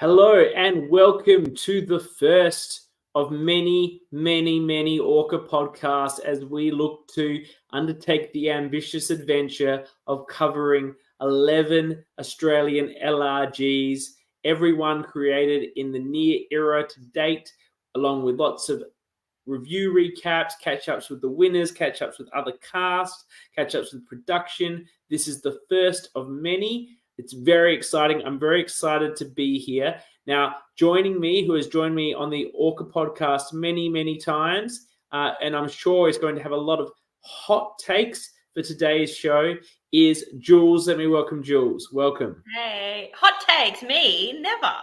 Hello and welcome to the first of many ORCA podcasts as we look to undertake the ambitious adventure of covering 11 Australian LRGs, everyone created in the near era to date, along with lots of review recaps, catch-ups with the winners, catch-ups with other casts, catch-ups with production. This is the first of many. It's very exciting. I'm very excited to be here. Now, joining me, who has joined me on the ORCA podcast many times, and I'm sure is going to have a lot of hot takes for today's show, is Jules. Let me welcome Jules. Welcome. Hey, hot takes? Me? Never.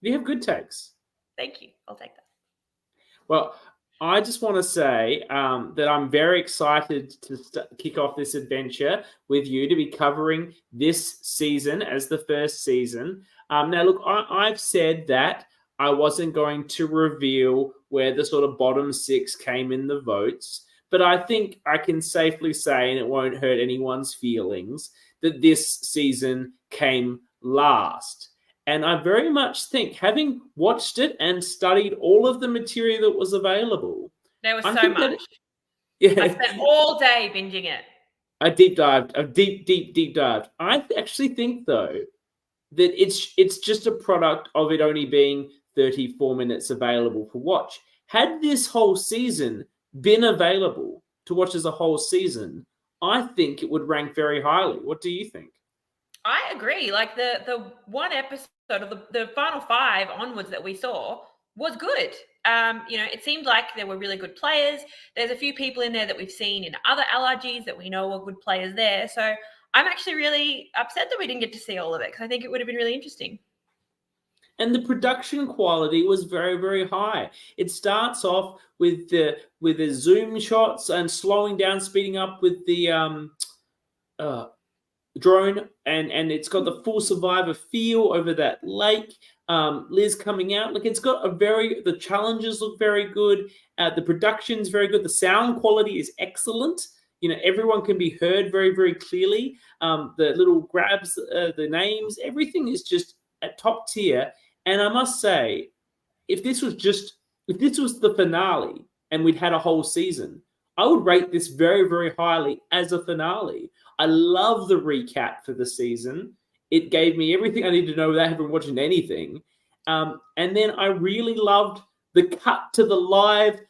You have good takes. Thank you. I'll take that. Well, I just want to say that I'm very excited to kick off this adventure with you to be covering this season as the first season. Now, look, I've said that I wasn't going to reveal where the sort of bottom six came in the votes, but I think I can safely say, and it won't hurt anyone's feelings, that this season came last. And I very much think, having watched it and studied all of the material that was available, there was so much. I spent all day binging it. A deep dive. I actually think, though, that it's just a product of it only being 34 minutes available for watch. Had this whole season been available to watch as a whole season, I think it would rank very highly. What do you think? I agree. Like the one episode of the final five onwards that we saw was good. It seemed like there were really good players. There's a few people in there that we've seen in other LRGs that we know are good players there. So I'm actually really upset that we didn't get to see all of it because I think it would have been really interesting. And the production quality was very high. It starts off with the zoom shots and slowing down, speeding up with the drone, and it's got the full Survivor feel over that lake. Liz coming out, like, it's got the challenges look very good. The production's very good. The sound quality is excellent. Everyone can be heard very clearly. The little grabs, the names, everything is just at top tier. And I must say, if this was the finale and we'd had a whole season, I would rate this very highly as a finale. I love the recap for the season. It gave me everything I need to know without having watched anything. And then I really loved the cut to the live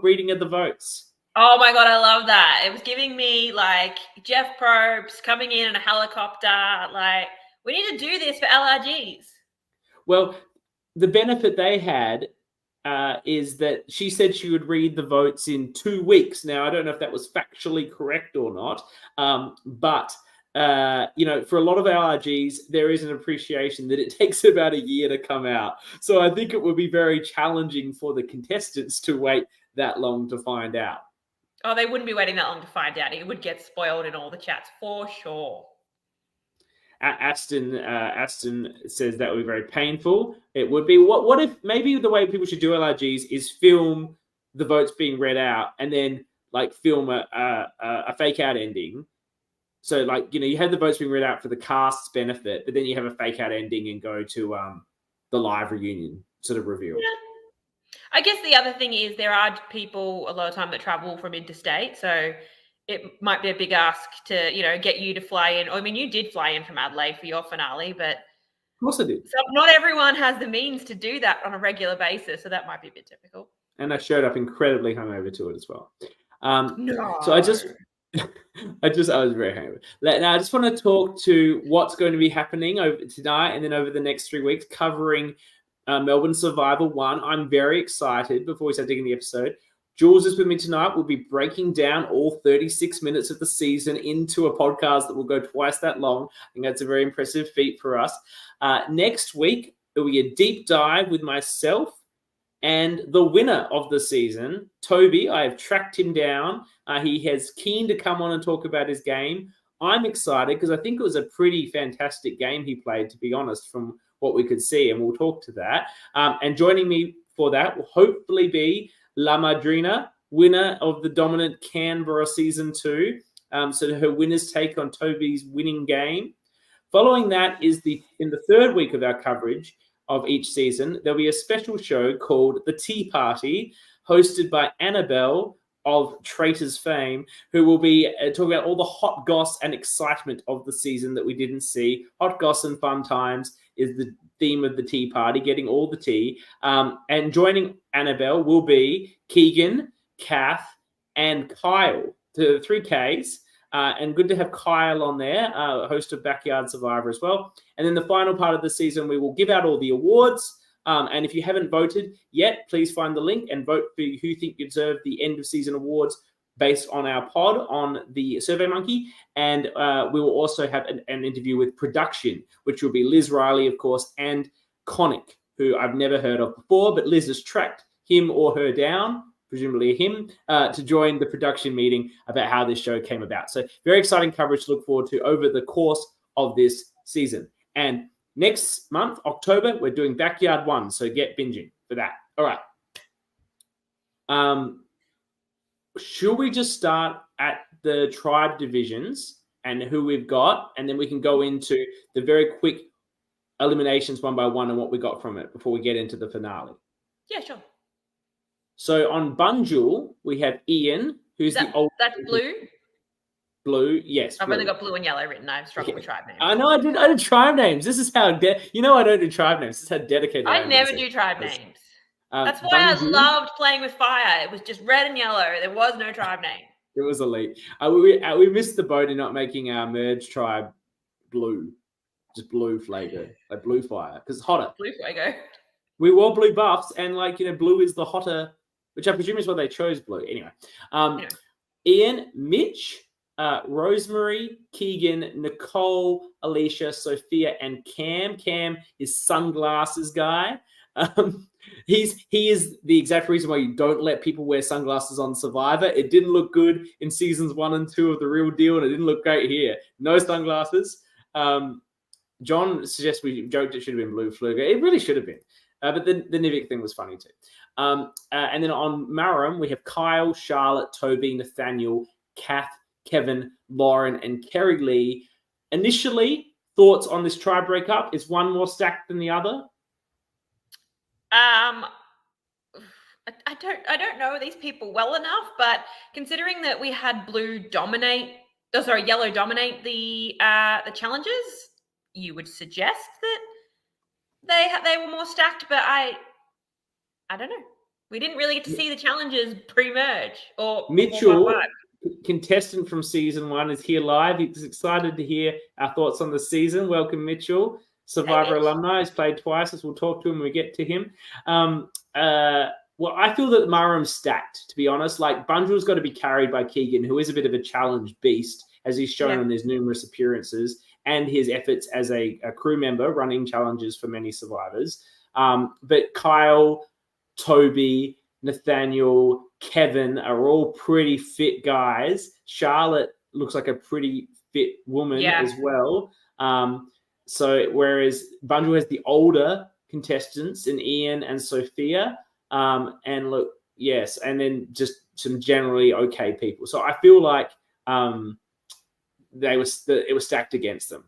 reading of the votes. Oh my God, I love that. It was giving me like Jeff Probst coming in a helicopter. Like, we need to do this for LRGs. Well, the benefit they had is that she said she would read the votes in 2 weeks. Now, I don't know if that was factually correct or not, but for a lot of LRGs, there is an appreciation that it takes about a year to come out. So I think it would be very challenging for the contestants to wait that long to find out. Oh, they wouldn't be waiting that long to find out. It would get spoiled in all the chats for sure. Aston says that would be very painful. It would be. What if maybe the way people should do LRGs is film the votes being read out and then like film a fake out ending. So you have the votes being read out for the cast's benefit, but then you have a fake out ending and go to the live reunion sort of reveal. Yeah. I guess the other thing is there are people a lot of time that travel from interstate, so it might be a big ask to, get you to fly in. I mean, you did fly in from Adelaide for your finale, but of course I did. So not everyone has the means to do that on a regular basis, so that might be a bit difficult. And I showed up incredibly hungover to it as well. No. So I was very hungover. Now I just want to talk to what's going to be happening over tonight and then over the next 3 weeks, covering Melbourne Survivor 1. I'm very excited. Before we start digging the episode, Jules is with me tonight. We'll be breaking down all 36 minutes of the season into a podcast that will go twice that long. I think that's a very impressive feat for us. Next week, it will be a deep dive with myself and the winner of the season, Toby. I have tracked him down. He is keen to come on and talk about his game. I'm excited because I think it was a pretty fantastic game he played, to be honest, from what we could see, and we'll talk to that. And joining me for that will hopefully be La Madrina, winner of the dominant Canberra Season 2. So her winner's take on Toby's winning game. Following that is in the third week of our coverage, of each season, there'll be a special show called The Tea Party, hosted by Annabelle of Traitors fame, who will be talking about all the hot goss and excitement of the season that we didn't see. Hot goss and fun times is the theme of the tea party, getting all the tea. And joining Annabelle will be Keegan, Kath, and Kyle, the 3Ks. And good to have Kyle on there, host of Backyard Survivor as well. And then the final part of the season, we will give out all the awards. And if you haven't voted yet, please find the link and vote for who you think you deserve the end of season awards based on our pod on the SurveyMonkey. And we will also have an interview with production, which will be Liz Riley, of course, and Connick, who I've never heard of before, but Liz has tracked him or her down, presumably him, to join the production meeting about how this show came about. So very exciting coverage to look forward to over the course of this season. And next month, October, we're doing Backyard 1, so get binging for that. All right. Should we just start at the tribe divisions and who we've got, and then we can go into the very quick eliminations one by one and what we got from it before we get into the finale? Yeah, sure. So on Bunjul, we have Ian, who's the old. That's blue? Blue, yes. I've blue. only got blue and yellow written. I'm struggling with tribe names. I know I did tribe names. This is how I don't do tribe names. This is how dedicated I am. I never do tribe names. That's why I loved playing with fire. It was just red and yellow. There was no tribe name. It was elite. We missed the boat in not making our merge tribe blue. Just blue flago, like blue fire, because it's hotter. Blue flago. We wore blue buffs, and blue is the hotter, which I presume is why they chose blue. Anyway. Ian, Mitch, Rosemary, Keegan, Nicole, Alicia, Sophia, and Cam. Cam is sunglasses guy. He is the exact reason why you don't let people wear sunglasses on Survivor. It didn't look good in seasons 1 and 2 of The Real Deal, and it didn't look great here. No sunglasses. John suggests we joked it should have been blue fluga. It really should have been. But the Nivik thing was funny too. And then on Maram, we have Kyle, Charlotte, Toby, Nathaniel, Kath, Kevin, Lauren, and Kerry Lee. Initially, thoughts on this tribe breakup? Is one more stacked than the other? I don't know these people well enough, but considering that we had yellow dominate the challenges, you would suggest that they were more stacked, but I don't know. We didn't really get to see the challenges pre-merge or Mitchell, contestant from season 1, is here live. He's excited to hear our thoughts on the season. Welcome, Mitchell. Survivor alumni. He's played twice, as we'll talk to him when we get to him. Well, I feel that Maram's stacked, to be honest. Like, Bunjul's got to be carried by Keegan, who is a bit of a challenge beast, as he's shown on his numerous appearances and his efforts as a crew member running challenges for many survivors. But Kyle, Toby, Nathaniel, Kevin are all pretty fit guys. Charlotte looks like a pretty fit woman as well. So whereas Bunjul has the older contestants in Ian and Sophia, and look, yes, and then just some generally okay people. So I feel like it was stacked against them.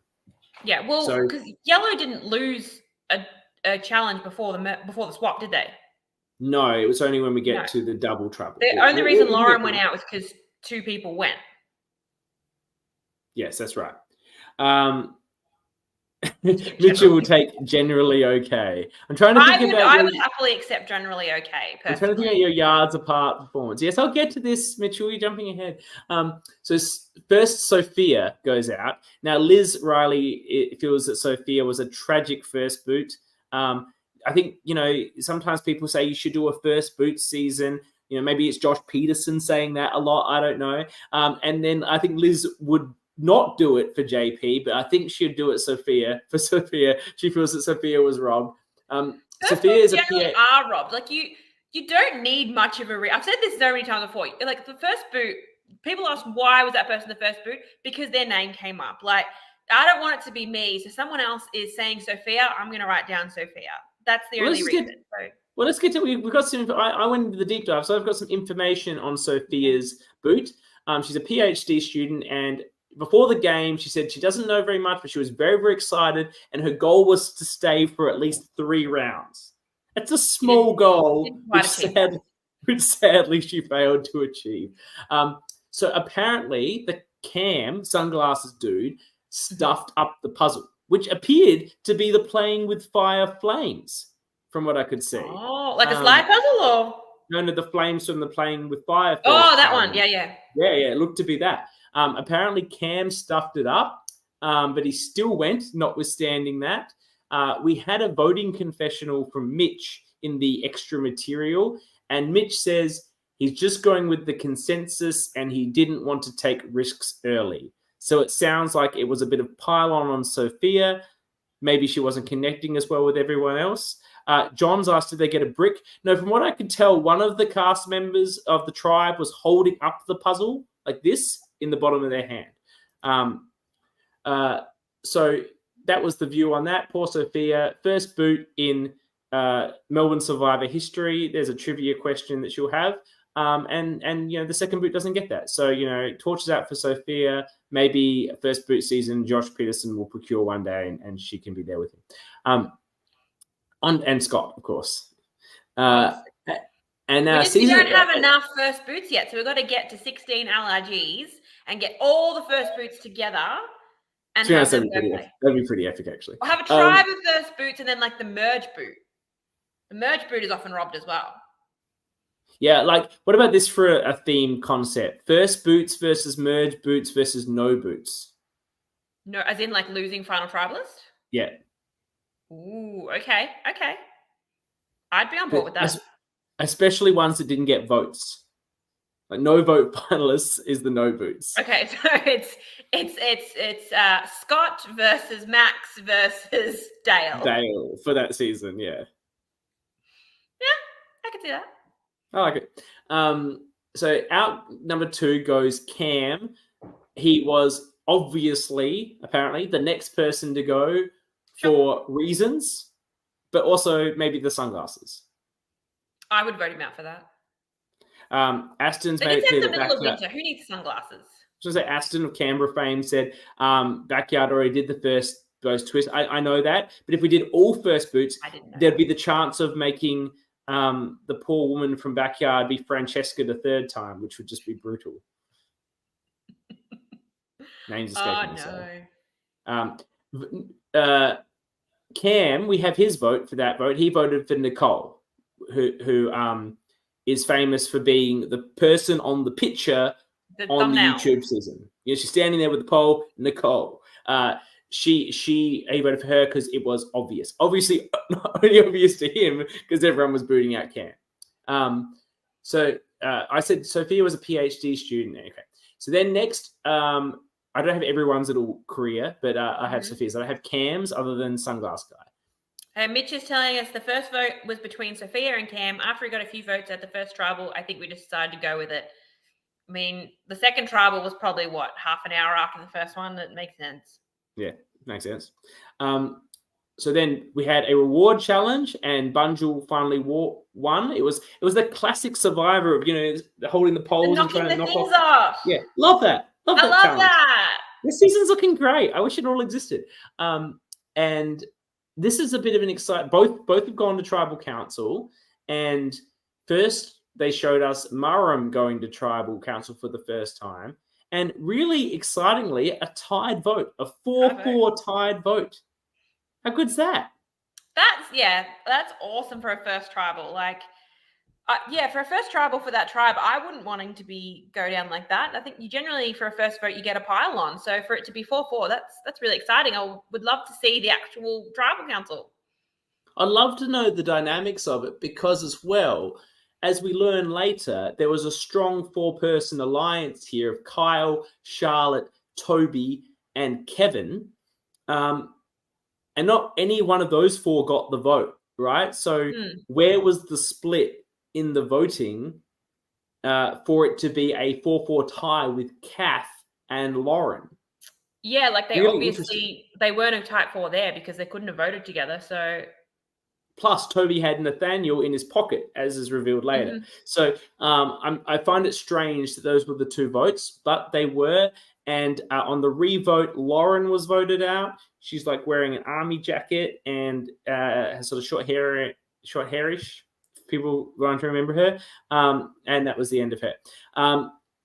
Yeah, well, because Yellow didn't lose a challenge before the swap, did they? No, it was only when we get to the double trouble. The only reason Lauren went out was because 2 people went. Yes, that's right. Mitchell will take generally okay. I'm trying to think I would happily accept generally okay. Personally. I'm trying to think about your yards apart performance. Yes, I'll get to this, Mitchell. You're jumping ahead. So first, Sophia goes out. Now, Liz Riley feels that Sophia was a tragic first boot. I think, sometimes people say you should do a first boot season. Maybe it's Josh Peterson saying that a lot. I don't know. And then I think Liz would not do it for JP, but I think she'd do it for Sophia. She feels that Sophia was robbed. Sophia is are robbed. Like you don't need much of a. I've said this so many times before. Like the first boot, people ask why was that person the first boot? Because their name came up. Like I don't want it to be me. So someone else is saying Sophia. I'm going to write down Sophia. That's the only reason. Well, let's get to. We've got some. I went into the deep dive, so I've got some information on Sophia's boot. She's a PhD student, and before the game, she said she doesn't know very much, but she was very, very excited, and her goal was to stay for at least 3 rounds. That's a small goal, which sadly she failed to achieve. So apparently the Cam sunglasses dude stuffed up the puzzle, which appeared to be the playing with fire flames, from what I could see. Oh, like a slide puzzle, or no, the flames from the playing with fire. Oh, that one. Yeah. It looked to be that. Apparently Cam stuffed it up, but he still went, notwithstanding that. We had a voting confessional from Mitch in the extra material, and Mitch says he's just going with the consensus and he didn't want to take risks early. So it sounds like it was a bit of pile on Sophia. Maybe she wasn't connecting as well with everyone else. John's asked, did they get a brick? No, from what I could tell, one of the cast members of the tribe was holding up the puzzle like this in the bottom of their hand. So that was the view on that. Poor Sophia, first boot in Melbourne Survivor history. There's a trivia question that she'll have. And the second boot doesn't get that. So, torches out for Sophia. Maybe first boot season, Josh Peterson will procure one day and she can be there with him. And Scott, of course. And we don't have enough first boots yet, so we've got to get to 16 LRGs and get all the first boots together. And that'd be pretty epic, actually. We'll have a tribe of first boots and then like the merge boot. The merge boot is often robbed as well. Yeah, like what about this for a theme concept? First boots versus merge boots versus no boots. No, as in like losing final tribalist? Yeah. Ooh, okay. I'd be on board with that. Especially ones that didn't get votes. Like no vote finalists is the no boots. Okay, so it's Scott versus Max versus Dale. Dale for that season, yeah. Yeah, I could see that. I like it. So out number 2 goes Cam. He was obviously, apparently, the next person to go for reasons, but also maybe the sunglasses. I would vote him out for that. Aston's made it clear in the middle of winter. Who needs sunglasses? So Aston of Canberra fame said Backyard already did the first those twists. I know that, but if we did all first boots, there'd be the chance of making the poor woman from Backyard be Francesca the third time, which would just be brutal. Names escaping me. Cam, we have his vote for that vote. He voted for Nicole, who is famous for being the person on the picture on the YouTube season. She's standing there with the pole, Nicole. He voted for her because it was obvious. Obviously, not only obvious to him because everyone was booting out Cam. So I said Sophia was a PhD student. Okay. So then next, I don't have everyone's little career, but I have Sophia's. I don't have Cam's other than Sunglass Guy. Mitch is telling us the first vote was between Sophia and Cam. After we got a few votes at the first tribal, I think we just decided to go with it. I mean, the second tribal was probably, half an hour after the first one? That makes sense. Yeah, makes sense. So then we had a reward challenge, and Bunjil finally won. It was the classic Survivor of holding the poles and trying to knock off. Yeah, love that. I love that. This season's looking great. I wish it all existed. And this is a bit of an exciting. Both have gone to Tribal Council, and first they showed us Maram going to Tribal Council for the first time, and really excitingly, a tied vote, a 4-4 tied vote. How good's that? That's awesome for a first tribal. For a first tribal for that tribe, I wouldn't want him to go down like that. I think you generally, for a first vote, you get a pile on. So for it to be 4-4, that's really exciting. I would love to see the actual tribal council. I'd love to know the dynamics of it because, as well, as we learn later, there was a strong 4-person alliance here of Kyle, Charlotte, Toby, and Kevin. And not any one of those 4 got the vote, right? So where was the split in the voting for it to be a 4-4 tie with Kath and Lauren? Yeah, they really obviously, they weren't a type 4 there because they couldn't have voted together. So Plus, Toby had Nathaniel in his pocket, as is revealed later. Mm-hmm. So I find it strange that those were the 2 votes, but they were. And on the re-vote, Lauren was voted out. She's like wearing an army jacket and has sort of short hairish. People going to remember her. And that was the end of her.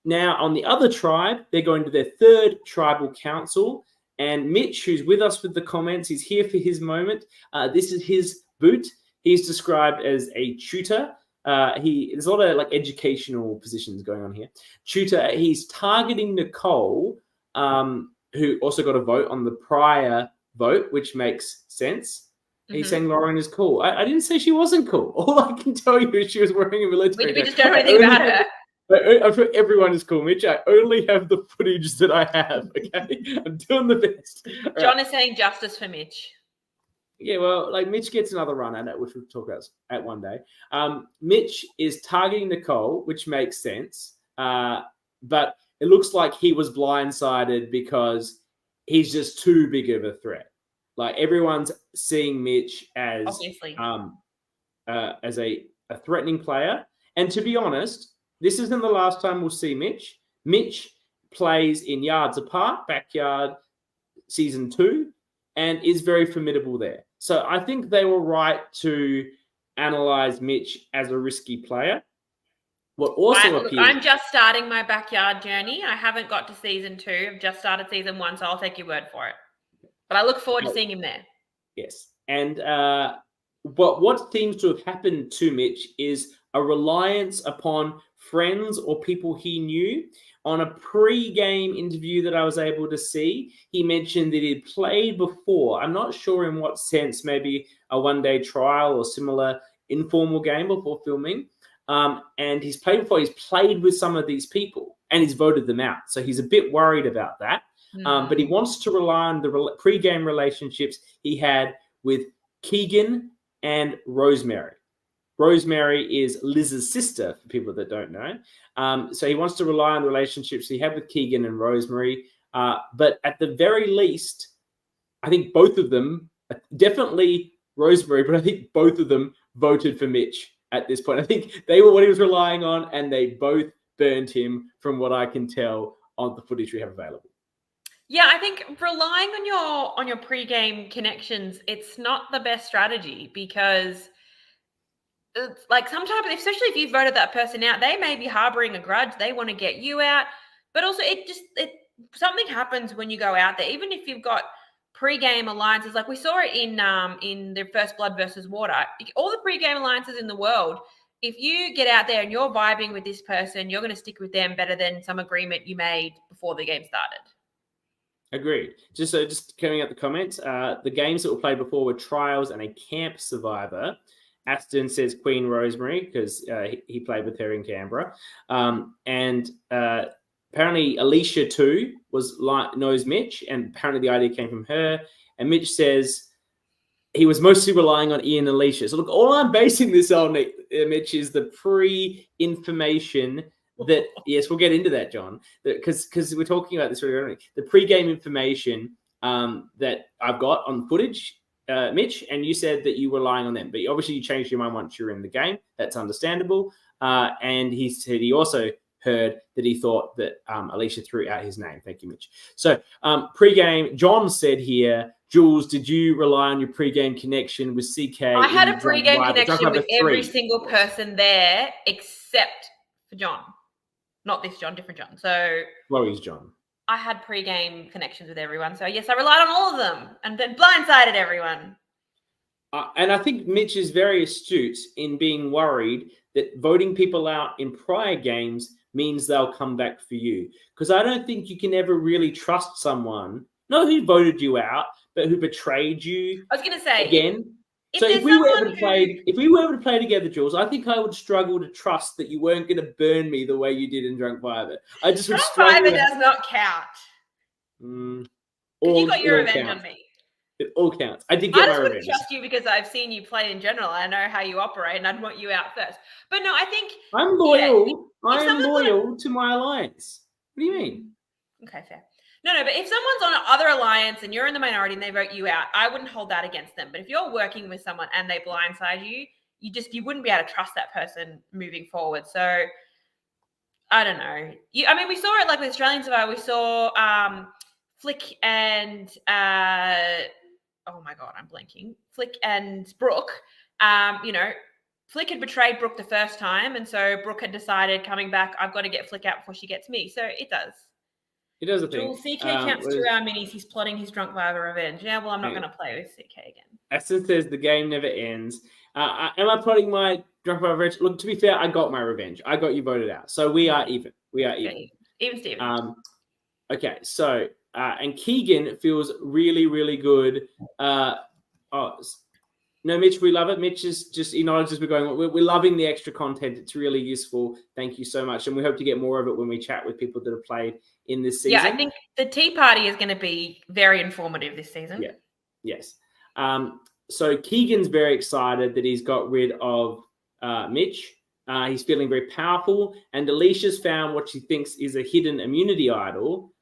Now, on the other tribe, they're going to their 3rd tribal council. And Mitch, who's with us with the comments, he's here for his moment. This is his boot. He's described as a tutor. There's a lot of like educational positions going on here. Tutor. He's targeting Nicole, who also got a vote on the prior vote, which makes sense. He's saying Lauren is cool. I didn't say she wasn't cool. All I can tell you is she was wearing a military. We just don't know anything about her. I'm sure everyone is cool, Mitch. I only have the footage that I have, okay? I'm doing the best. John is saying justice for Mitch. Yeah, well, like Mitch gets another run at it, which we'll talk about at one day. Mitch is targeting Nicole, which makes sense. But it looks like he was blindsided because he's just too big of a threat. Like everyone's seeing Mitch as obviously as a threatening player. And to be honest, this isn't the last time we'll see Mitch. Mitch plays in Yards Apart, Backyard, Season 2, and is very formidable there. So I think they were right to analyze Mitch as a risky player. What also appears... I'm just starting my Backyard journey. I haven't got to Season 2. I've just started Season 1, so I'll take your word for it. But I look forward to seeing him there. Yes. And what seems to have happened to Mitch is a reliance upon friends or people he knew. On a pre-game interview that I was able to see, he mentioned that he'd played before. I'm not sure in what sense, maybe a one-day trial or similar informal game before filming. And he's played before. He's played with some of these people and he's voted them out. So he's a bit worried about that. But he wants to rely on the pre-game relationships he had with Keegan and Rosemary. Rosemary is Liz's sister, for people that don't know. So he wants to rely on the relationships he had with Keegan and Rosemary. But at the very least, I think both of them, definitely Rosemary, but I think both of them voted for Mitch at this point. I think they were what he was relying on, and they both burned him from what I can tell on the footage we have available. Yeah, I think relying on your pre-game connections, it's not the best strategy because it's like sometimes, especially if you've voted that person out, they may be harboring a grudge. They want to get you out. But also something happens when you go out there, even if you've got pre-game alliances. Like we saw it in the First Blood versus Water. All the pre-game alliances in the world, if you get out there and you're vibing with this person, you're going to stick with them better than some agreement you made before the game started. Agreed. Just coming out the comments, the games that were played before were Trials and a Camp Survivor. Aston says Queen Rosemary because he played with her in Canberra. And apparently Alicia too knows Mitch, and apparently the idea came from her. And Mitch says he was mostly relying on Ian and Alicia. So look, all I'm basing this on, Mitch, is the pre-information that, yes, we'll get into that, John, because we're talking about this really early. The pre-game information that I've got on footage, Mitch, and you said that you were relying on them, but obviously you changed your mind once you're in the game. That's understandable. And he said he also heard that he thought that Alicia threw out his name. Thank you, Mitch. So pre-game, John said here, Jules, did you rely on your pre-game connection with CK? I had a pre-game connection with every single person there except for John. Not this John, different John. So Chloe's John. I had pre-game connections with everyone. So yes, I relied on all of them and then blindsided everyone. And I think Mitch is very astute in being worried that voting people out in prior games means they'll come back for you. Because I don't think you can ever really trust someone, not who voted you out, but who betrayed you. I was going to say again. So if we were able to play together, Jules, I think I would struggle to trust that you weren't going to burn me the way you did in Drunk Survivor. I just would struggle. Drunk Survivor does not count. You got your revenge on me. It all counts. I did get my revenge. I just wouldn't trust you because I've seen you play in general. I know how you operate, and I'd want you out first. But no, I think I'm loyal. Yeah, I'm loyal to my alliance. What do you mean? Okay, fair. No, but if someone's on other alliance and you're in the minority and they vote you out, I wouldn't hold that against them. But if you're working with someone and they blindside you, you wouldn't be able to trust that person moving forward. So I don't know. We saw it like with Australian Survivor. We saw Flick and oh my god, I'm blanking. Flick and Brooke. Flick had betrayed Brooke the first time, and so Brooke had decided coming back, I've got to get Flick out before she gets me. So it does. It does a thing. Jules, CK counts 2 hour minis. He's plotting his drunk Survivor revenge. Yeah, well, I'm not going to play with CK again. Essence says the game never ends. Am I plotting my drunk Survivor revenge? Look, to be fair, I got my revenge. I got you voted out. So we are even. We are even. Even Steven. Okay, so, and Keegan feels really, really good. No, Mitch, we love it. Mitch is just acknowledges we're loving the extra content. It's really useful. Thank you so much. And we hope to get more of it when we chat with people that have played in this season. Yeah, I think the tea party is going to be very informative this season. Yeah. Yes. So Keegan's very excited that he's got rid of Mitch. He's feeling very powerful. And Alicia's found what she thinks is a hidden immunity idol.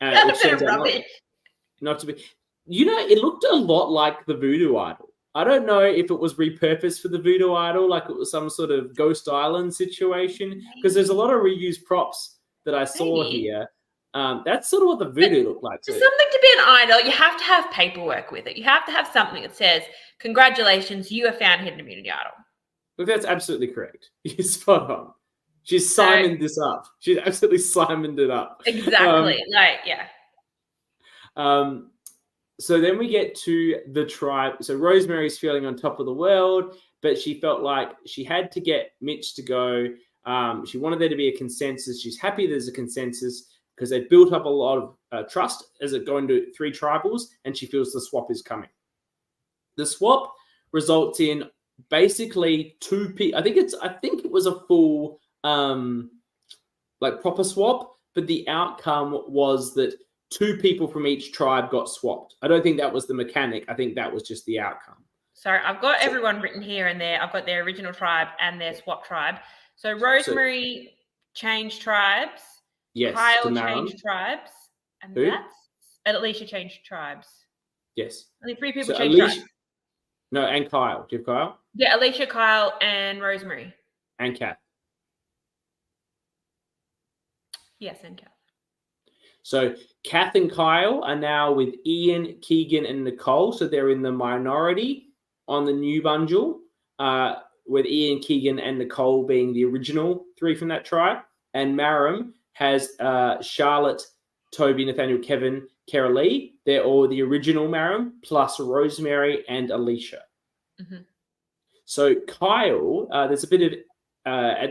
Which turns out not to be. It looked a lot like the voodoo idol. I don't know if it was repurposed for the voodoo idol, like it was some sort of Ghost Island situation, because there's a lot of reused props that I saw here. That's sort of what the voodoo looked like too. For something to be an idol, you have to have paperwork with it. You have to have something that says, congratulations, you have found hidden immunity idol. Look, that's absolutely correct. You're spot on. She's Simoned this up. She's absolutely Simoned it up. Exactly. So then we get to the tribe. So Rosemary's feeling on top of the world, but she felt like she had to get Mitch to go. She wanted there to be a consensus. She's happy there's a consensus because they built up a lot of trust as it going to 3 tribals, and she feels the swap is coming. The swap results in basically 2 people. I think it was a full proper swap, but the outcome was that 2 people from each tribe got swapped. I don't think that was the mechanic. I think that was just the outcome. Sorry, I've got everyone written here and there. I've got their original tribe and their swap tribe. So Rosemary changed tribes. Yes. Kyle changed tribes. And Alicia changed tribes. Yes. Only 3 people changed tribes. No, and Kyle. Do you have Kyle? Yeah, Alicia, Kyle, and Rosemary. And Kath. Yes, and Kath. So Kath and Kyle are now with Ian, Keegan, and Nicole. So they're in the minority on the new bundle, with Ian, Keegan, and Nicole being the original 3 from that tribe. And Maram has Charlotte, Toby, Nathaniel, Kevin, Kara Lee. They're all the original Maram, plus Rosemary and Alicia. Mm-hmm. So Kyle, there's a bit of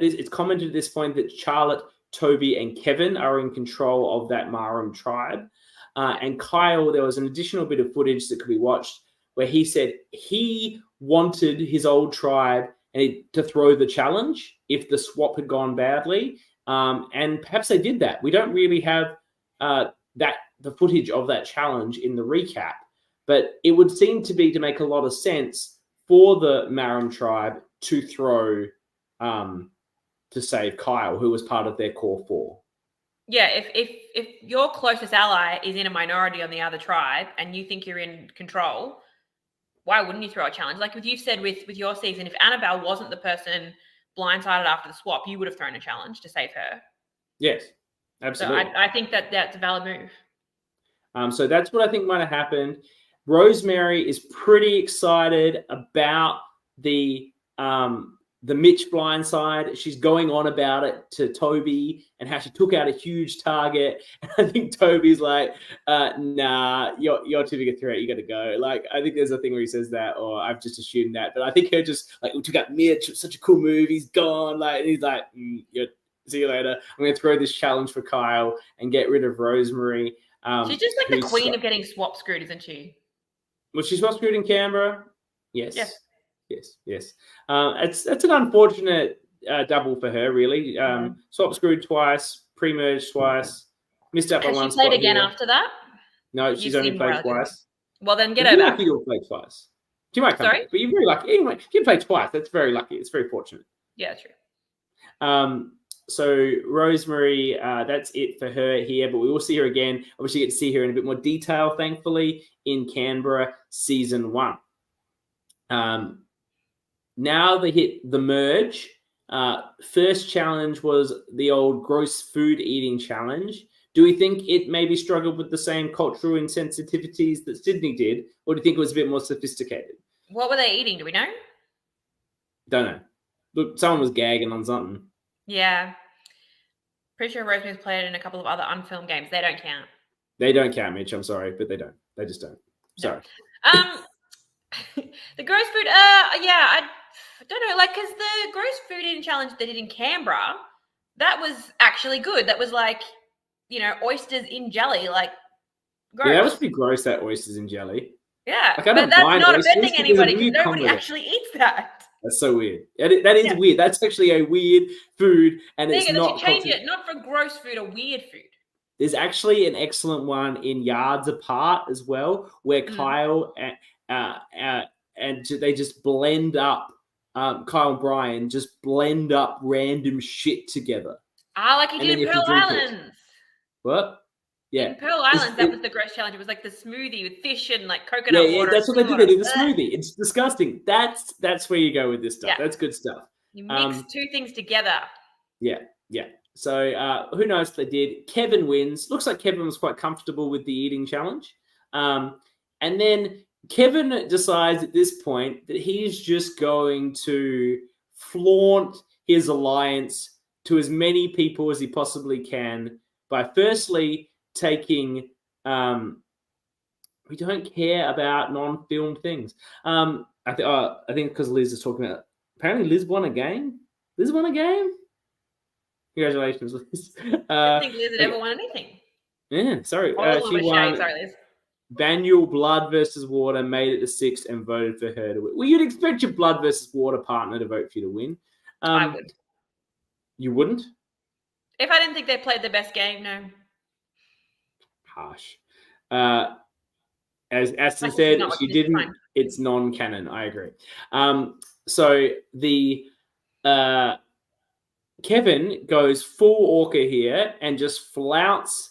it's commented at this point that Charlotte, Toby, and Kevin are in control of that Maram tribe. And Kyle, there was an additional bit of footage that could be watched where he said he wanted his old tribe to throw the challenge if the swap had gone badly. And perhaps they did that. We don't really have the footage of that challenge in the recap, but it would seem to make a lot of sense for the Maram tribe to throw to save Kyle, who was part of their core 4. Yeah, if your closest ally is in a minority on the other tribe and you think you're in control, why wouldn't you throw a challenge? Like you've said with your season, if Annabelle wasn't the person blindsided after the swap, you would have thrown a challenge to save her. Yes, absolutely. So I think that's a valid move. So that's what I think might have happened. Rosemary is pretty excited about the Mitch blindside. She's going on about it to Toby and how she took out a huge target. And I think Toby's like, nah, you're too big a threat. You got to go. Like, I think there's a thing where he says that, or I've just assumed that. But I think her just like, we took out Mitch. It's such a cool move. He's gone. Like, and he's like, see you later. I'm going to throw this challenge for Kyle and get rid of Rosemary. She's just like the queen of getting swap screwed, isn't she? Was she swap screwed in Canberra? Yes. Yes. Yes. It's an unfortunate double for her, really. Swap screwed twice, pre-merged twice, missed out by one spot. Has she played again here. After that? No, she's only played twice. Well, then get her back. Lucky you'll play twice. She might come back, but you're very lucky. Anyway, she can play twice. That's very lucky. It's very fortunate. Yeah, true. so Rosemary, that's it for her here, but we will see her again. Obviously, get to see her in a bit more detail, thankfully, in Canberra season 1. Now they hit the merge. First challenge was the old gross food eating challenge. Do we think it maybe struggled with the same cultural insensitivities that Sydney did, or do you think it was a bit more sophisticated? What were they eating? Do we know? Don't know. Look, someone was gagging on something. Yeah. Pretty sure Rosemary's played in a couple of other unfilmed games. They don't count. They don't count, Mitch. I'm sorry, but they don't. They just don't. Sorry. No. The gross food, I don't know, like, because the gross food eating challenge they did in Canberra, that was actually good. That was like, oysters in jelly, like, gross. Yeah, that was pretty gross, that oysters in jelly. Yeah, like, I but don't that's mind not oysters, offending but there's a anybody because weird nobody combo. actually eats that. That's so weird. That is weird. That's actually a weird food, and it's not. They should change it, not for gross food or weird food. There's actually an excellent one in Yards Apart as well, where Kyle and they just blend up. Kyle and Brian just blend up random shit together. Like he did in Pearl Islands. What? Yeah. In Pearl Islands, that was the gross challenge. It was like the smoothie with fish and like coconut water. That's what they did. They did the smoothie. It's disgusting. That's where you go with this stuff. Yeah. That's good stuff. You mix two things together. Yeah. So who knows if they did. Kevin wins. Looks like Kevin was quite comfortable with the eating challenge. And then Kevin decides at this point that he's just going to flaunt his alliance to as many people as he possibly can by firstly taking we don't care about non-filmed things. I think because Liz is talking about, apparently Liz won a game. Congratulations, Liz. I don't think Liz had ever won anything. Yeah, sorry. She won. Sorry, Liz. Manual Blood versus Water made it to 6th and voted for her to win. Well, you'd expect your Blood versus Water partner to vote for you to win. I would. You wouldn't? If I didn't think they played the best game, no. Harsh. As Aston said, she didn't. Time. It's non-canon. I agree. So the Kevin goes full Orca here and just flouts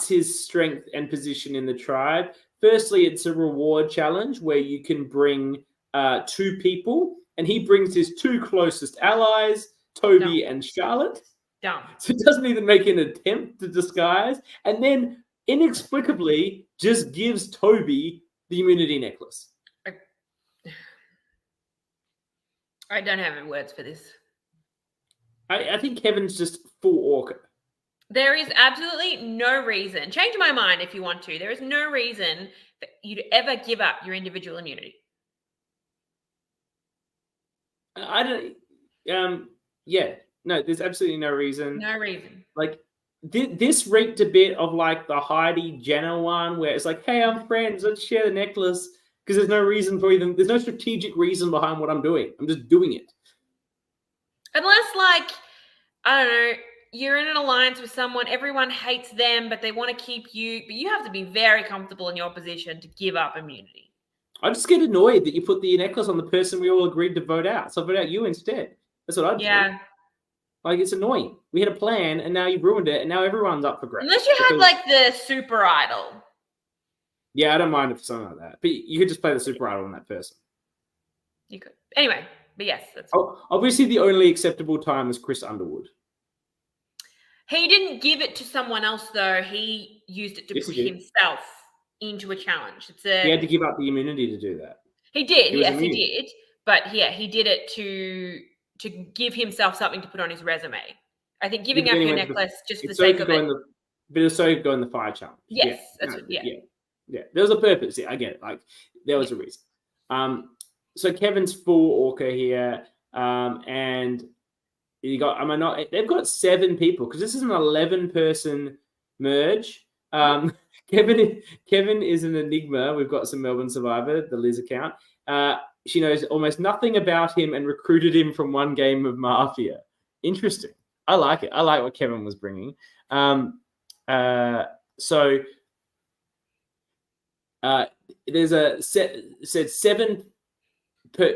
his strength and position in the tribe. Firstly, it's a reward challenge where you can bring 2 people, and he brings his 2 closest allies, Toby and Charlotte. Dumb. So it doesn't even make an attempt to disguise, and then inexplicably just gives Toby the immunity necklace. I don't have any words for this. I think Kevin's just full Orca. There is absolutely no reason. Change my mind if you want to. There is no reason for you to ever give up your individual immunity. I don't. Yeah. No, there's absolutely no reason. No reason. Like, this reeked a bit of like the Heidi Jenner one, where it's like, hey, I'm friends, let's share the necklace, because there's no reason for even. There's no strategic reason behind what I'm doing. I'm just doing it. Unless, like, I don't know, you're in an alliance with someone, everyone hates them, but they want to keep you, but you have to be very comfortable in your position to give up immunity. I just get annoyed that you put the necklace on the person we all agreed to vote out. So I vote out you instead. That's what I'd do. Yeah. Like, it's annoying. We had a plan, and now you've ruined it, and now everyone's up for grabs. Unless you had, like, the super idol. Yeah, I don't mind if something like that. But you could just play the super idol on that person. You could. Anyway, but yes. That's obviously, the only acceptable time is Chris Underwood. He didn't give it to someone else, though. He used it to push himself into a challenge. He had to give up the immunity to do that. He did. Yes, he did. But, yeah, he did it to give himself something to put on his resume. I think giving up your necklace just for the sake of it. But it's so you go in the fire challenge. Yes. Yeah. There was a purpose. Yeah, I get it. Like, there was a reason. So Kevin's full Orca here. And you got, they've got 7 people because this is an 11-person merge. Kevin is an enigma. We've got some Melbourne Survivor, the Liz account. She knows almost nothing about him and recruited him from one game of Mafia. Interesting. I like it. I like what Kevin was bringing. So there's said 7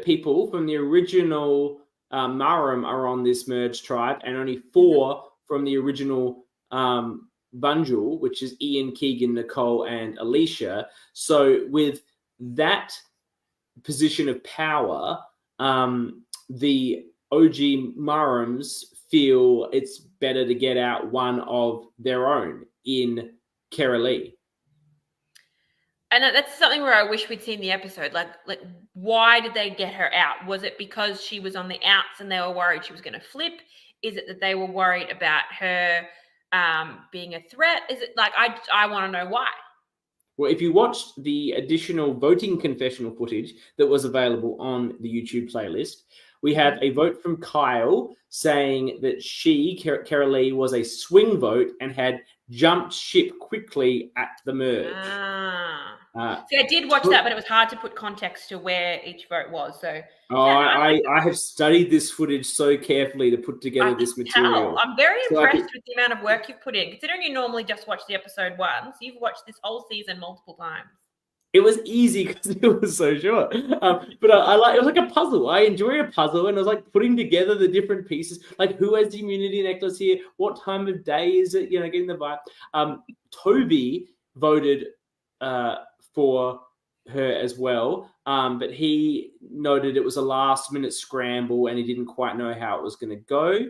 people from the original Marum are on this merged tribe, and only 4 from the original Bunjil, which is Ian, Keegan, Nicole, and Alicia. So with that position of power, the OG Murrums feel it's better to get out one of their own in Keralee. And that's something where I wish we'd seen the episode. Like, why did they get her out? Was it because she was on the outs and they were worried she was going to flip? Is it that they were worried about her being a threat? Is it like I want to know why? Well, if you watched the additional voting confessional footage that was available on the YouTube playlist, we have a vote from Kyle saying that she, Keralee, was a swing vote and had jumped ship quickly at the merge. See, I did watch that, but it was hard to put context to where each vote was. So, I have studied this footage so carefully to put together this material. I'm very impressed with the amount of work you've put in, considering you normally just watch the episode once. You've watched this whole season multiple times. It was easy because it was so short, but I like it was like a puzzle. I enjoy a puzzle, and I was like putting together the different pieces. Like, who has the immunity necklace here? What time of day is it? Getting the vibe. Toby voted for her as well, but he noted it was a last-minute scramble, and he didn't quite know how it was going to go.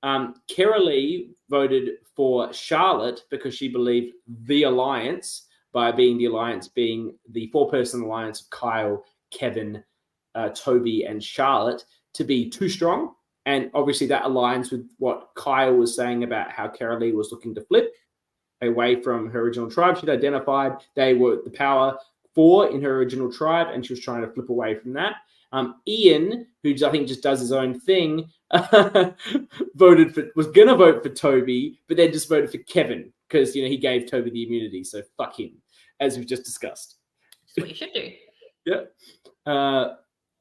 Keralee voted for Charlotte because she believed the alliance, by being the alliance being the 4-person alliance of Kyle, Kevin, Toby, and Charlotte, to be too strong. And obviously that aligns with what Kyle was saying about how Keralee was looking to flip away from her original tribe. She'd identified they were the power 4 in her original tribe, and she was trying to flip away from that. Ian, who I think just does his own thing, was going to vote for Toby, but then just voted for Kevin because he gave Toby the immunity. So fuck him, as we've just discussed. That's what you should do. Yeah.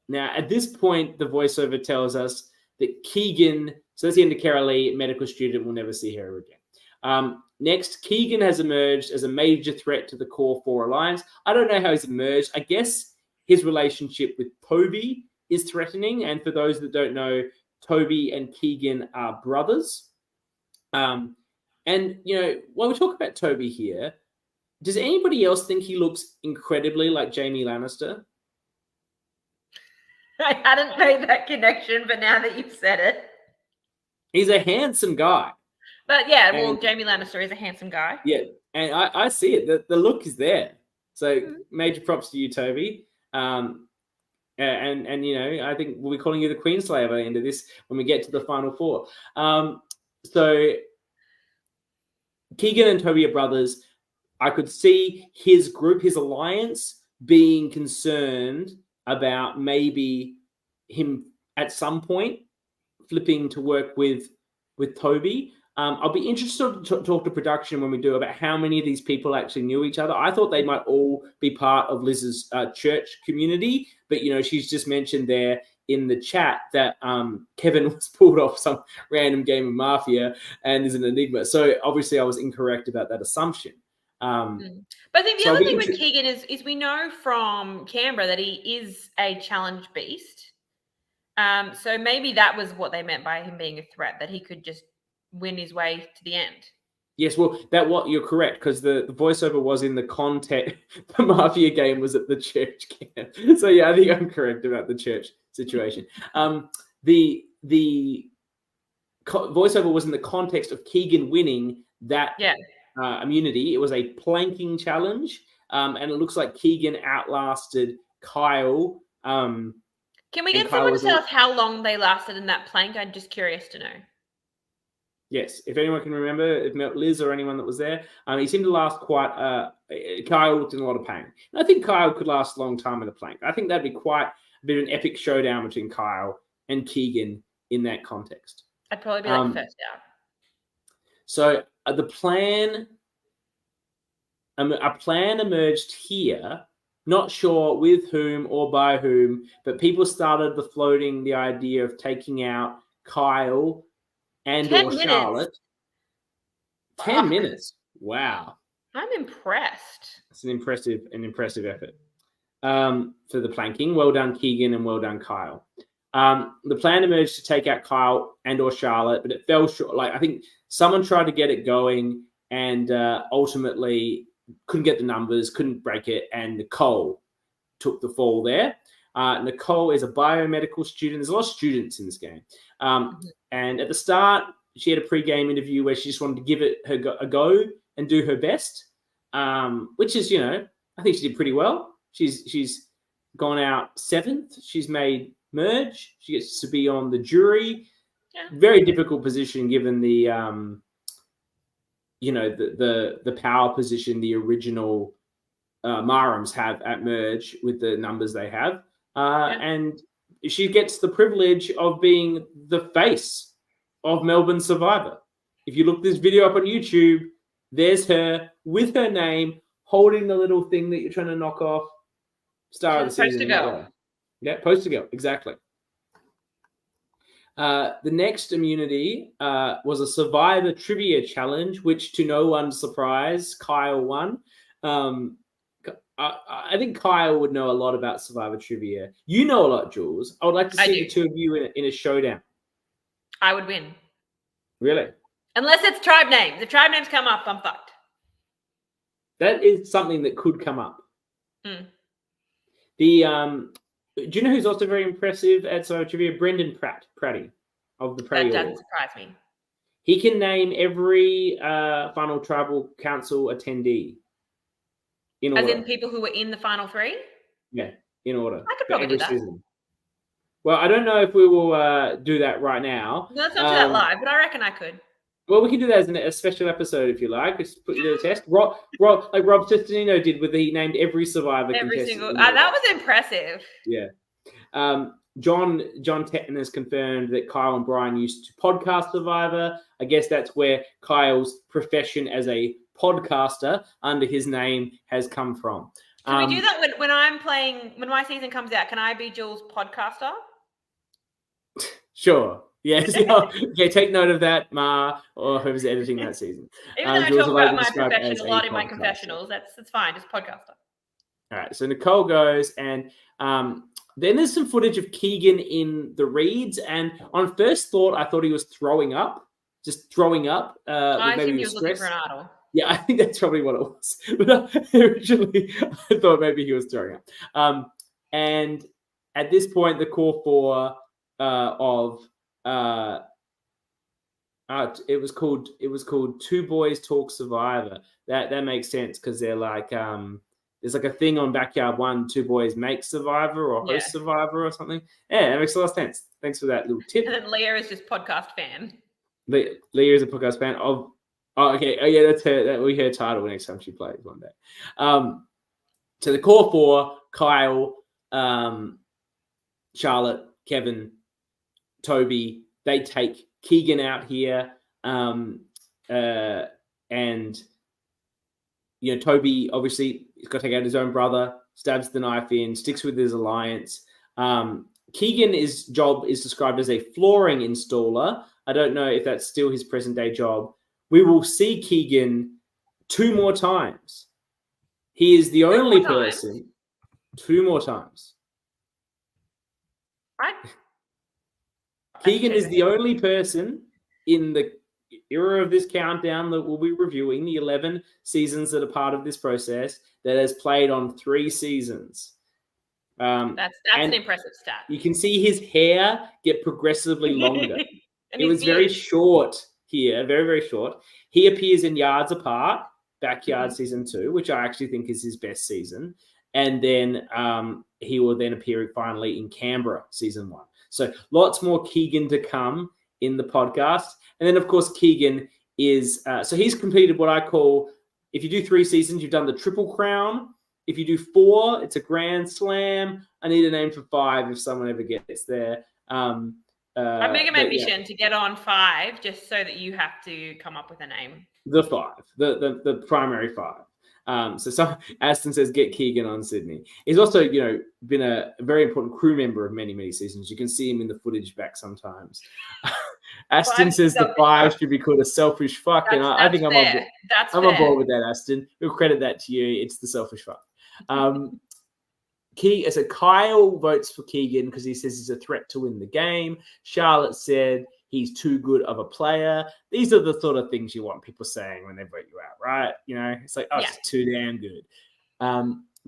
Now, at this point, the voiceover tells us that Keegan, so that's the end of Keralee, medical student, will never see her again. Next, Keegan has emerged as a major threat to the core 4 alliance. I don't know how he's emerged. I guess his relationship with Toby is threatening. And for those that don't know, Toby and Keegan are brothers. And, while we talk about Toby here, does anybody else think he looks incredibly like Jaime Lannister? I hadn't made that connection, but now that you've said it. He's a handsome guy. But yeah, well, Jaime Lannister is a handsome guy. Yeah, and I see it. The look is there. So major props to you, Toby. And I think we'll be calling you the Queenslayer by the end of this when we get to the final 4. So Keegan and Toby are brothers. I could see his group, his alliance, being concerned about maybe him at some point flipping to work with Toby. I'll be interested to talk to production when we do about how many of these people actually knew each other. I thought they might all be part of Liz's church community, but she's just mentioned there in the chat that Kevin was pulled off some random game of Mafia and is an enigma. So obviously I was incorrect about that assumption. But I think the other thing with Keegan is we know from Canberra that he is a challenge beast. So maybe that was what they meant by him being a threat, that he could just win his way to the end. Yes, well, you're correct, because the voiceover was in the context. The Mafia game was at the church camp. So yeah, I think I'm correct about the church situation. The voiceover was in the context of Keegan winning that immunity. It was a planking challenge, and it looks like Keegan outlasted Kyle. Can we get someone to tell us how long they lasted in that plank? I'm just curious to know. Yes, if anyone can remember, if Liz or anyone that was there, he seemed to last quite. Kyle looked in a lot of pain. And I think Kyle could last a long time in a plank. I think that'd be quite a bit of an epic showdown between Kyle and Keegan in that context. I'd probably be like first out. So the plan, a plan emerged here. Not sure with whom or by whom, but people started floating the idea of taking out Kyle and or Charlotte. 10 minutes. Wow. I'm impressed. It's an impressive effort for the planking. Well done, Keegan, and well done, Kyle. The plan emerged to take out Kyle and or Charlotte, but it fell short. Like I think someone tried to get it going and ultimately couldn't get the numbers, couldn't break it, and Nicole took the fall there. Nicole is a biomedical student. There's a lot of students in this game. And at the start, she had a pre-game interview where she just wanted to give it a go and do her best, which is, I think she did pretty well. She's gone out 7th. She's made merge. She gets to be on the jury. Yeah. Very difficult position given the, the power position the original Marams have at merge with the numbers they have. And she gets the privilege of being the face of Melbourne Survivor. If you look this video up on YouTube, there's her with her name holding the little thing that you're trying to knock off. Star of the season. Post to go. Yeah, post to go. Exactly. The next immunity was a Survivor Trivia Challenge, which to no one's surprise, Kyle won. I think Kyle would know a lot about Survivor Trivia. You know a lot, Jules. I would like to see the two of you in a showdown. I would win. Really? Unless it's tribe names. If tribe names come up, I'm fucked. That is something that could come up. Mm. Do you know who's also very impressive at Survivor Trivia? Brendan Pratty of the Pratty. That doesn't surprise me. He can name every final tribal council attendee. In order. As in people who were in the final 3? Yeah, in order. I could probably do that. Season. Well, I don't know if we will do that right now. No, let's not do that live, but I reckon I could. Well, we can do that as a special episode if you like. Just put you to the test. Rob Cesternino did with he named every Survivor every single. That was impressive. Yeah. John Tetton has confirmed that Kyle and Brian used to podcast Survivor. I guess that's where Kyle's profession as a podcaster under his name has come from. Can we do that when I'm playing, when my season comes out? Can I be Jules' podcaster? Sure. Yes. Yeah, take note of that, Ma, or whoever's editing that season. Even though I talk about my profession a lot in my confessionals, that's fine, just podcaster. All right, so Nicole goes, and then there's some footage of Keegan in the reads, and on first thought, I thought he was throwing up. I assumed he was looking for an idol. Yeah, I think that's probably what it was. But originally, I thought maybe he was throwing up. And at this point, the core 4 it was called Two Boys Talk Survivor. That makes sense because they're like there's like a thing on Backyard 1, Two Boys Make Survivor or Host Survivor or something. Yeah, that makes a lot of sense. Thanks for that little tip. And then Leah is just podcast fan. Leah is a podcast fan of. Oh, okay. Oh, yeah, that's her. That we her title next time she plays one day. So the core 4: Kyle, Charlotte, Kevin, Toby. They take Keegan out here, and Toby obviously he's got to take out his own brother. Stabs the knife in, sticks with his alliance. Keegan's job is described as a flooring installer. I don't know if that's still his present day job. We will see Keegan 2 more times. He is the only person. 2 more times. Right. Keegan is the only person in the era of this countdown that we'll be reviewing, the 11 seasons that are part of this process, that has played on 3 seasons. That's an impressive stat. You can see his hair get progressively longer. It was very short here, very, very short. He appears in Yards Apart, Backyard Season 2, which I actually think is his best season. And then he will then appear finally in Canberra Season 1. So lots more Keegan to come in the podcast. And then, of course, Keegan is so he's completed what I call, if you do 3 seasons, you've done the Triple Crown. If you do 4, it's a Grand Slam. I need a name for 5 if someone ever gets there. I'm making my mission to get on 5 just so that you have to come up with a name. The 5, the primary 5. So Aston says, get Keegan on Sydney. He's also, been a very important crew member of many, many seasons. You can see him in the footage back sometimes. Aston says the 5 should be called a selfish fuck. And I think I'm on board with that, Aston. We'll credit that to you. It's the selfish fuck. So Kyle votes for Keegan because he says he's a threat to win the game. Charlotte said he's too good of a player. These are the sort of things you want people saying when they vote you out, right? It's like, it's too damn good.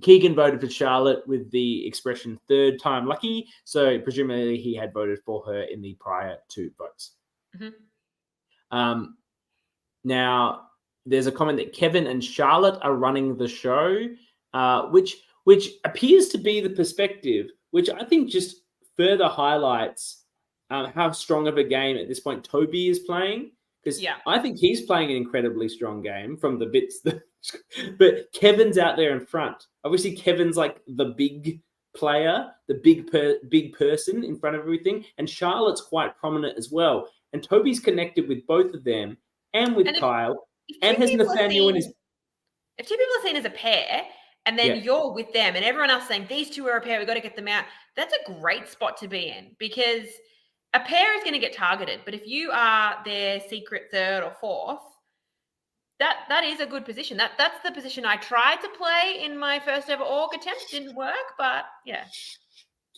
Keegan voted for Charlotte with the expression third time lucky. So presumably he had voted for her in the prior 2 votes. Mm-hmm. Now, there's a comment that Kevin and Charlotte are running the show, which appears to be the perspective, which I think just further highlights how strong of a game at this point Toby is playing. Because I think he's playing an incredibly strong game from the bits but Kevin's out there in front. Obviously, Kevin's like the big player, the big person in front of everything, and Charlotte's quite prominent as well. And Toby's connected with both of them and with Kyle, and has Nathaniel in his. If 2 people are seen as a pair, and then you're with them, and everyone else saying these 2 are a pair, we've got to get them out. That's a great spot to be in, because a pair is going to get targeted. But if you are their secret third or fourth, that is a good position. That's the position I tried to play in my first ever org attempt. Didn't work, but yeah.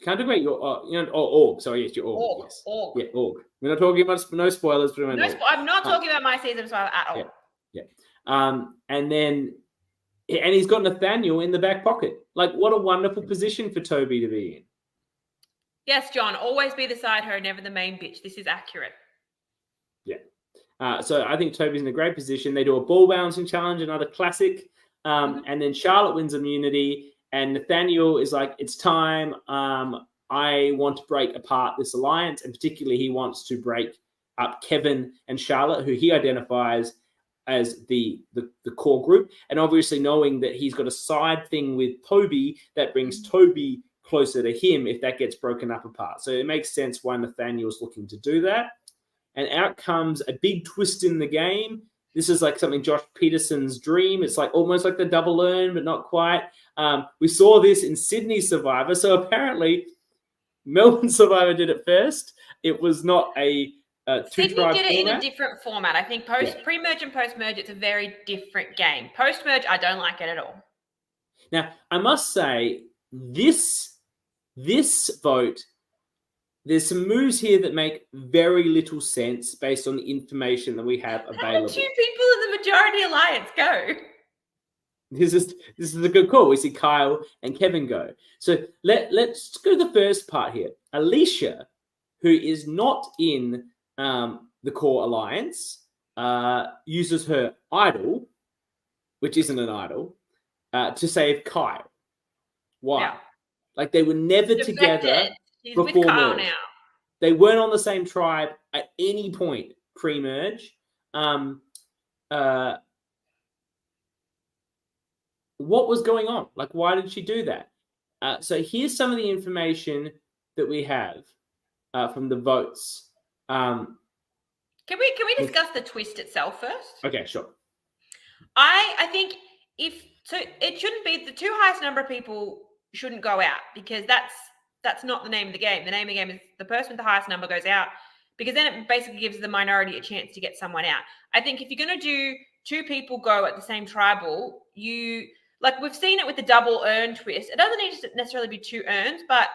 Can't debate your org. Sorry, yes, your org. Org. Yes. Org. Yeah, org. We're not talking about no spoilers, but I'm not talking about my season at all. Yeah. And then, and he's got Nathaniel in the back pocket. Like, what a wonderful position for Toby to be in. Yes, John. Always be the side hoe, never the main bitch. This is accurate. Yeah. So I think Toby's in a great position. They do a ball bouncing challenge, another classic. And then Charlotte wins immunity. And Nathaniel is like, it's time. I want to break apart this alliance. And particularly, he wants to break up Kevin and Charlotte, who he identifies as the core group. And obviously knowing that he's got a side thing with Toby that brings Toby closer to him if that gets broken up apart. So it makes sense why Nathaniel's looking to do that. And out comes a big twist in the game. This is like something Josh Peterson's dream. It's like almost like the double earn, but not quite. We saw this in Sydney Survivor. So apparently Melbourne Survivor did it first. It was not a Sydney did it in a different format. I think pre-merge and post-merge, it's a very different game. Post-merge, I don't like it at all. Now, I must say, this vote, there's some moves here that make very little sense based on the information that we have available. How did 2 people in the majority alliance go? This is a good call. We see Kyle and Kevin go. So let's go to the first part here. Alicia, who is not in the core alliance, uses her idol, which isn't an idol, to save Kyle. Why? Yeah. Like, they were never together before with Kyle merge. Now. They weren't on the same tribe at any point pre-merge. What was going on? Like, why did she do that? So here's some of the information that we have from the votes. Can we discuss the twist itself first? Okay, sure. I think it shouldn't be the 2 highest number of people shouldn't go out, because that's not the name of the game. The name of the game is the person with the highest number goes out, because then it basically gives the minority a chance to get someone out. I think if you're going to do 2 people go at the same tribal, like we've seen it with the double earn twist. It doesn't need to necessarily be 2 earns, but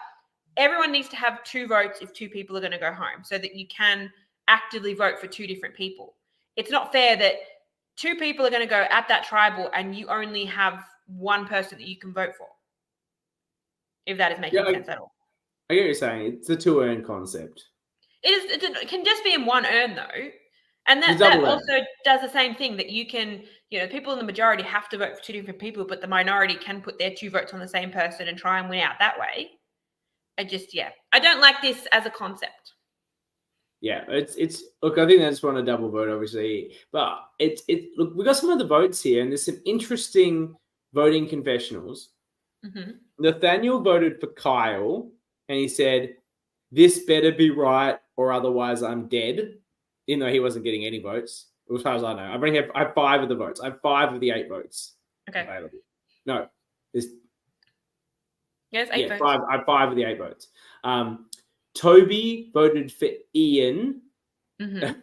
everyone needs to have 2 votes if 2 people are going to go home, so that you can actively vote for 2 different people. It's not fair that 2 people are going to go at that tribal and you only have 1 person that you can vote for. If that is making sense at all. I get what you're saying. It's a 2 earn concept. It can just be in 1 earn though. And that also does the same thing, that you can, people in the majority have to vote for 2 different people, but the minority can put their 2 votes on the same person and try and win out that way. I don't like this as a concept. Yeah, it's look, I think that's one a double vote, obviously. But look, we got some of the votes here, and there's some interesting voting confessionals. Mm-hmm. Nathaniel voted for Kyle, and he said, "This better be right, or otherwise I'm dead," even though he wasn't getting any votes, as far as I know. I have 5 of the votes. I have 5 of the 8 votes available. No, there's 8 votes. 5. I have 5 of the 8 votes. Toby voted for Ian,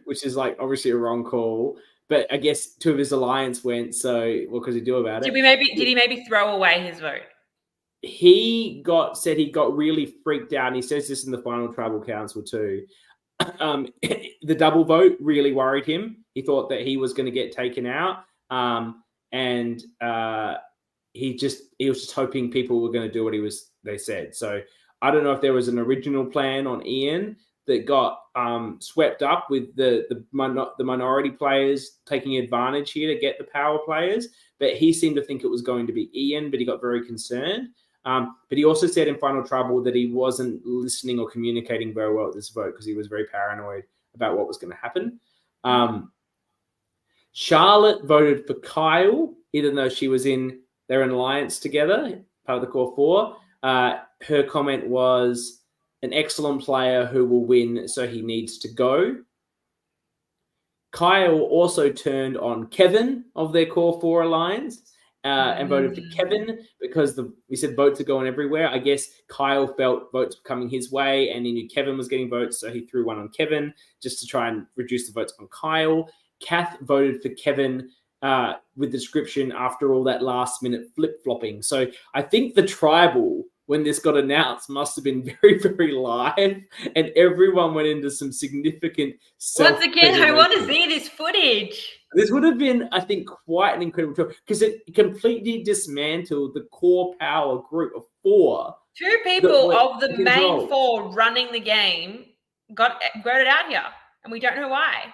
which is like obviously a wrong call, but I guess 2 of his alliance went. So what could he do about it? Did he maybe throw away his vote? he said he got really freaked out, and he says this in the final tribal council too. The double vote really worried him. He thought that he was going to get taken out, and he was just hoping people were going to do what they said. So I don't know if there was an original plan on Ian that got swept up with the minority players taking advantage here to get the power players, but he seemed to think it was going to be Ian, but he got very concerned. But he also said in Final Trouble that he wasn't listening or communicating very well at this vote because he was very paranoid about what was going to happen. Charlotte voted for Kyle, even though they're in alliance together, part of the core four. Her comment was, an excellent player who will win, so he needs to go. Kyle also turned on Kevin of their core four alliance and voted for Kevin because we said votes are going everywhere. I guess Kyle felt votes were coming his way and he knew Kevin was getting votes, so he threw one on Kevin just to try and reduce the votes on Kyle. Kath voted for Kevin with the description after all that last minute flip-flopping. So I think the tribal, when this got announced, must have been very, very live, and everyone went into some significant Once again, I want to see this footage. This would have been, I think, quite an incredible tour because it completely dismantled the core power group of four. Two people of the main four running the game got voted out here, and we don't know why.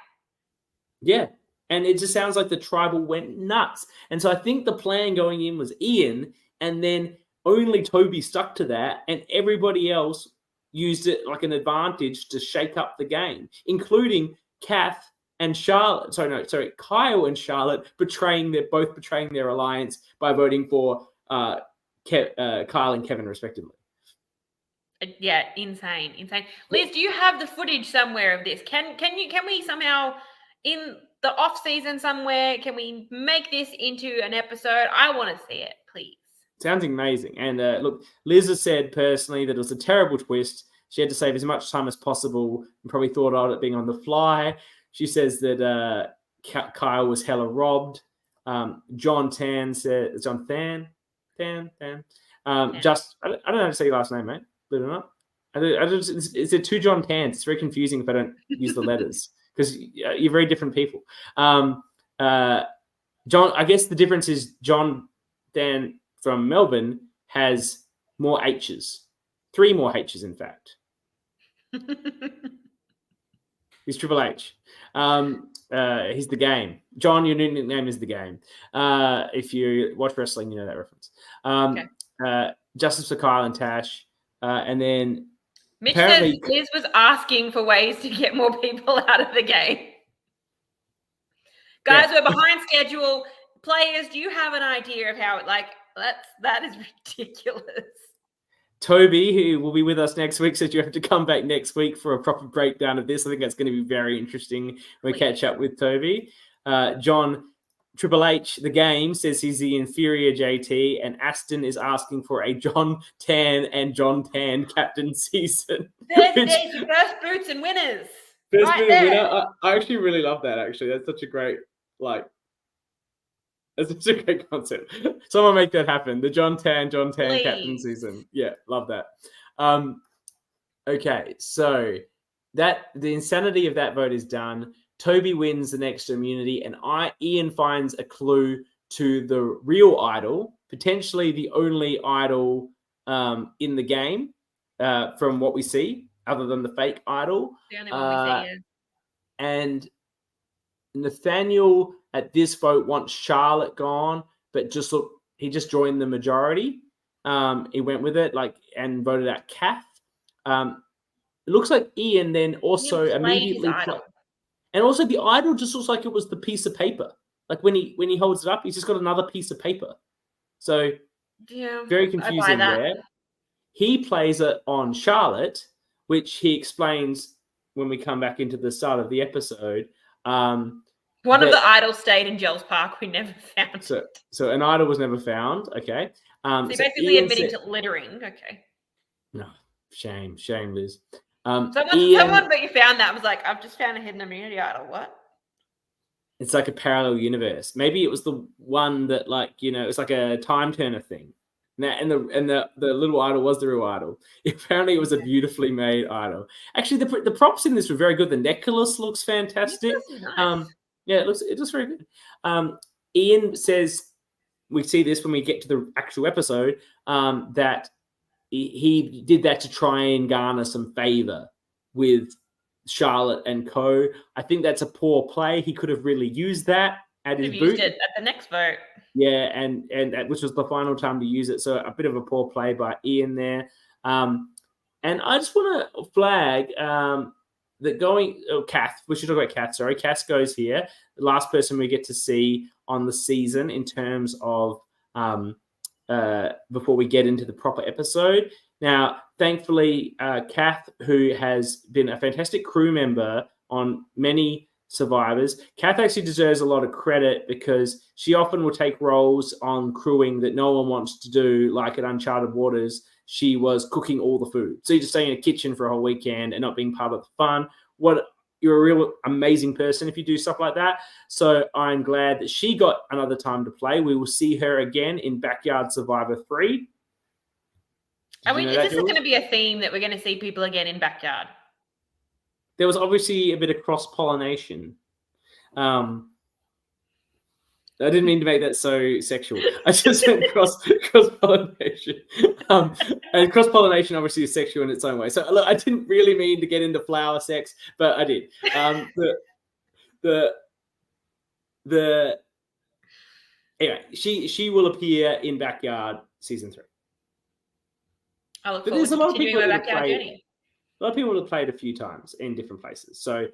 Yeah, and it just sounds like the tribal went nuts. And so I think the plan going in was Ian, and then only Toby stuck to that, and everybody else used it like an advantage to shake up the game, including Kath and Charlotte. Kyle and Charlotte both betraying their alliance by voting for Kyle and Kevin respectively. Yeah, insane. Liz, do you have the footage somewhere of this? Can we somehow, in the off season somewhere, can we make this into an episode? I want to see it, please. Sounds amazing. And look, Liz has said personally that it was a terrible twist. She had to save as much time as possible and probably thought of it being on the fly. She says that Kyle was hella robbed. John Tan said, John Tan. I don't know how to say your last name, mate. Believe it or not. Is there two John Tans? It's very confusing if I don't use the letters because you're very different people. John, I guess the difference is John Tan from Melbourne has more H's. 3 more H's, in fact. He's Triple H. He's the Game. John, your new nickname is the Game. If you watch wrestling, you know that reference. Okay. Justice for Kyle and Tash. And then Mitch says Liz was asking for ways to get more people out of the game. Guys, we're behind schedule. Players, do you have an idea of how that is ridiculous? Toby, who will be with us next week, says you have to come back next week for a proper breakdown of this. I think that's going to be very interesting when we catch up with Toby. John, Triple H, the Game, says he's the inferior JT, and Aston is asking for a John Tan and John Tan captain season. There's first boots and winners. First boot and winner. I actually really love that, actually. That's such a great, that's such a great concept. Someone make that happen. The John Tan Please. Captain season. Yeah, love that. Okay, so the insanity of that vote is done. Toby wins the next immunity, and Ian finds a clue to the real idol, potentially the only idol in the game from what we see, other than the fake idol. The only one we see, yeah. And Nathaniel at this vote wants Charlotte gone, but he just joined the majority. He went with it, and voted out Kath. It looks like Ian then also immediately and also the idol just looks like it was the piece of paper. Like when he holds it up, he's just got another piece of paper. So very confusing there. He plays it on Charlotte, which he explains when we come back into the start of the episode. One of the idols stayed in Jules Park. We never found it. So an idol was never found. Okay. So basically admitting to littering. Okay. No, shame, Liz. Someone but you found that was like, I've just found a hidden immunity idol. What? It's like a parallel universe. Maybe it was the one that it's like a time turner thing. And the little idol was the real idol. Apparently, it was a beautifully made idol. Actually, the props in this were very good. The necklace looks fantastic. This is nice. Yeah, it looks very good. Ian says we see this when we get to the actual episode that he did that to try and garner some favor with Charlotte and co. I think that's a poor play. He could have really used that at his boot. Used it at the next vote. Yeah, and which was the final time to use it. So a bit of a poor play by Ian there. And I just want to flag that Kath. We should talk about Kath. Sorry, Kath goes here. The last person we get to see on the season in terms of before we get into the proper episode. Now, thankfully, Kath, who has been a fantastic crew member on many Survivors, Kath actually deserves a lot of credit because she often will take roles on crewing that no one wants to do, like at Uncharted Waters. She was cooking all the food. So you're just staying in a kitchen for a whole weekend and not being part of the fun. You're a real amazing person if you do stuff like that. So I'm glad that she got another time to play. We will see her again in Backyard Survivor 3. Is this going to be a theme that we're going to see people again in Backyard? There was obviously a bit of cross-pollination. I didn't mean to make that so sexual. I just meant cross-pollination. And cross-pollination obviously is sexual in its own way. So look, I didn't really mean to get into flower sex, but I did. Anyway, she will appear in Backyard season 3. I look forward to continuing my Backyard journey. A lot of people have played a few times in different places. So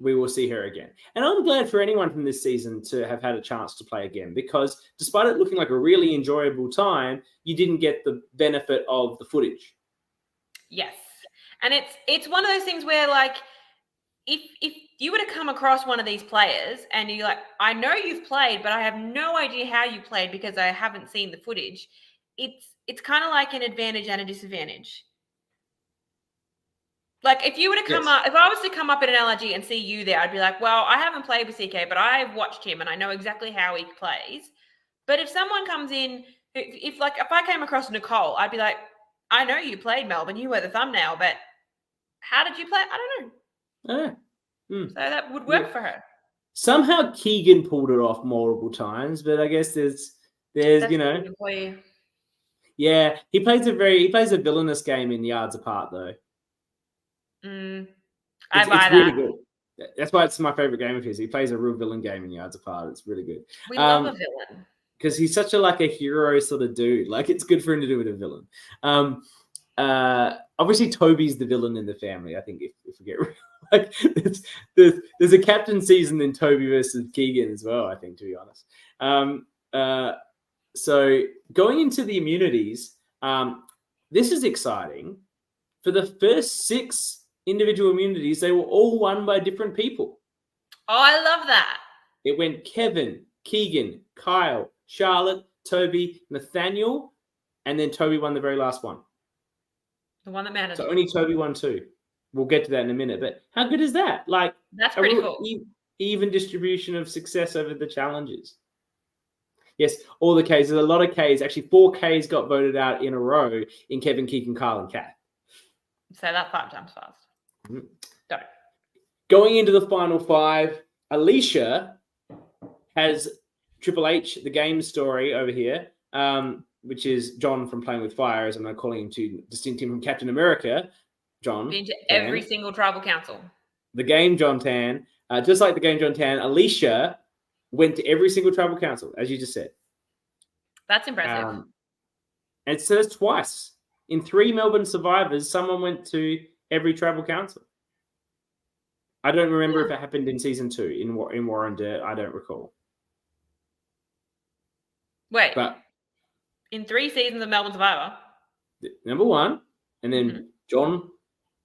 we will see her again. And I'm glad for anyone from this season to have had a chance to play again, because despite it looking like a really enjoyable time, you didn't get the benefit of the footage. Yes. And it's one of those things where, like, if you were to come across one of these players and you're like, I know you've played, but I have no idea how you played because I haven't seen the footage, it's kind of like an advantage and a disadvantage. Like, if you were to come up, if I was to come up at an LRG and see you there, I'd be like, well, I haven't played with CK, but I've watched him and I know exactly how he plays. But if someone comes in, if I came across Nicole, I'd be like, I know you played Melbourne, you were the thumbnail, but how did you play? I don't know. So that would work for her. Somehow Keegan pulled it off multiple times, but I guess there's yeah, he plays a villainous game in Yards Apart though. I buy it's really good. That's why it's my favorite game of his. He plays a real villain game in Yards Apart. It's really good. We love a villain because he's such a hero sort of dude. Like, it's good for him to do with a villain. Obviously Toby's the villain in the family. I think if we get like there's a captain season in Toby versus Keegan as well. I think, to be honest. So going into the immunities, this is exciting. For the first 6 individual immunities, they were all won by different people. Oh, I love that. It went Kevin, Keegan, Kyle, Charlotte, Toby, Nathaniel, and then Toby won the very last one. The one that matters. So only Toby won 2. We'll get to that in a minute. But how good is that? Like, that's pretty cool. Even distribution of success over the challenges. Yes, all the Ks. There's a lot of Ks. Actually, 4 Ks got voted out in a row in Kevin, Keegan, Kyle, and Kath. So that's 5 times fast. Don't. Going into the final 5, Alicia has Triple H, the game story over here, which is John from Playing with Fire, as I'm not calling him to distinct him from Captain America. John. Been to every single tribal council. The game John Tan, just like the game John Tan, Alicia went to every single tribal council, as you just said. That's impressive. And it says twice. In 3 Melbourne Survivors, someone went to every tribal council. I don't remember if it happened in season 2 in War and Dirt. I don't recall. Wait. But in 3 seasons of Melbourne Survivor? Number 1. And then John,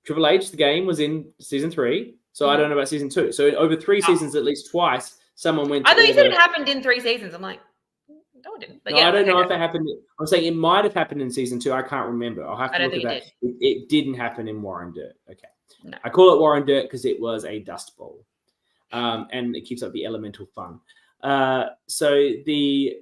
Triple H, the game, was in season 3. So I don't know about season 2. So over 3 seasons, at least twice, someone went to I thought you said it happened in 3 seasons. I'm like, no, it didn't. But no, I don't know if it happened. I'm saying it might have happened in season 2. I can't remember. I'll have to look at that. It didn't happen in War and Dirt. Okay. No. I call it War and Dirt because it was a dust bowl. And it keeps up the elemental fun. So the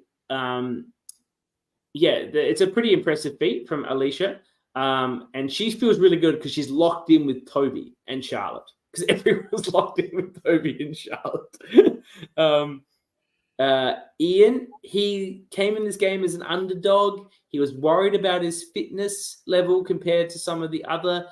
yeah, it's a pretty impressive feat from Alicia. And she feels really good because she's locked in with Toby and Charlotte, because everyone's locked in with Toby and Charlotte. Ian, he came in this game as an underdog. He was worried about his fitness level compared to some of the other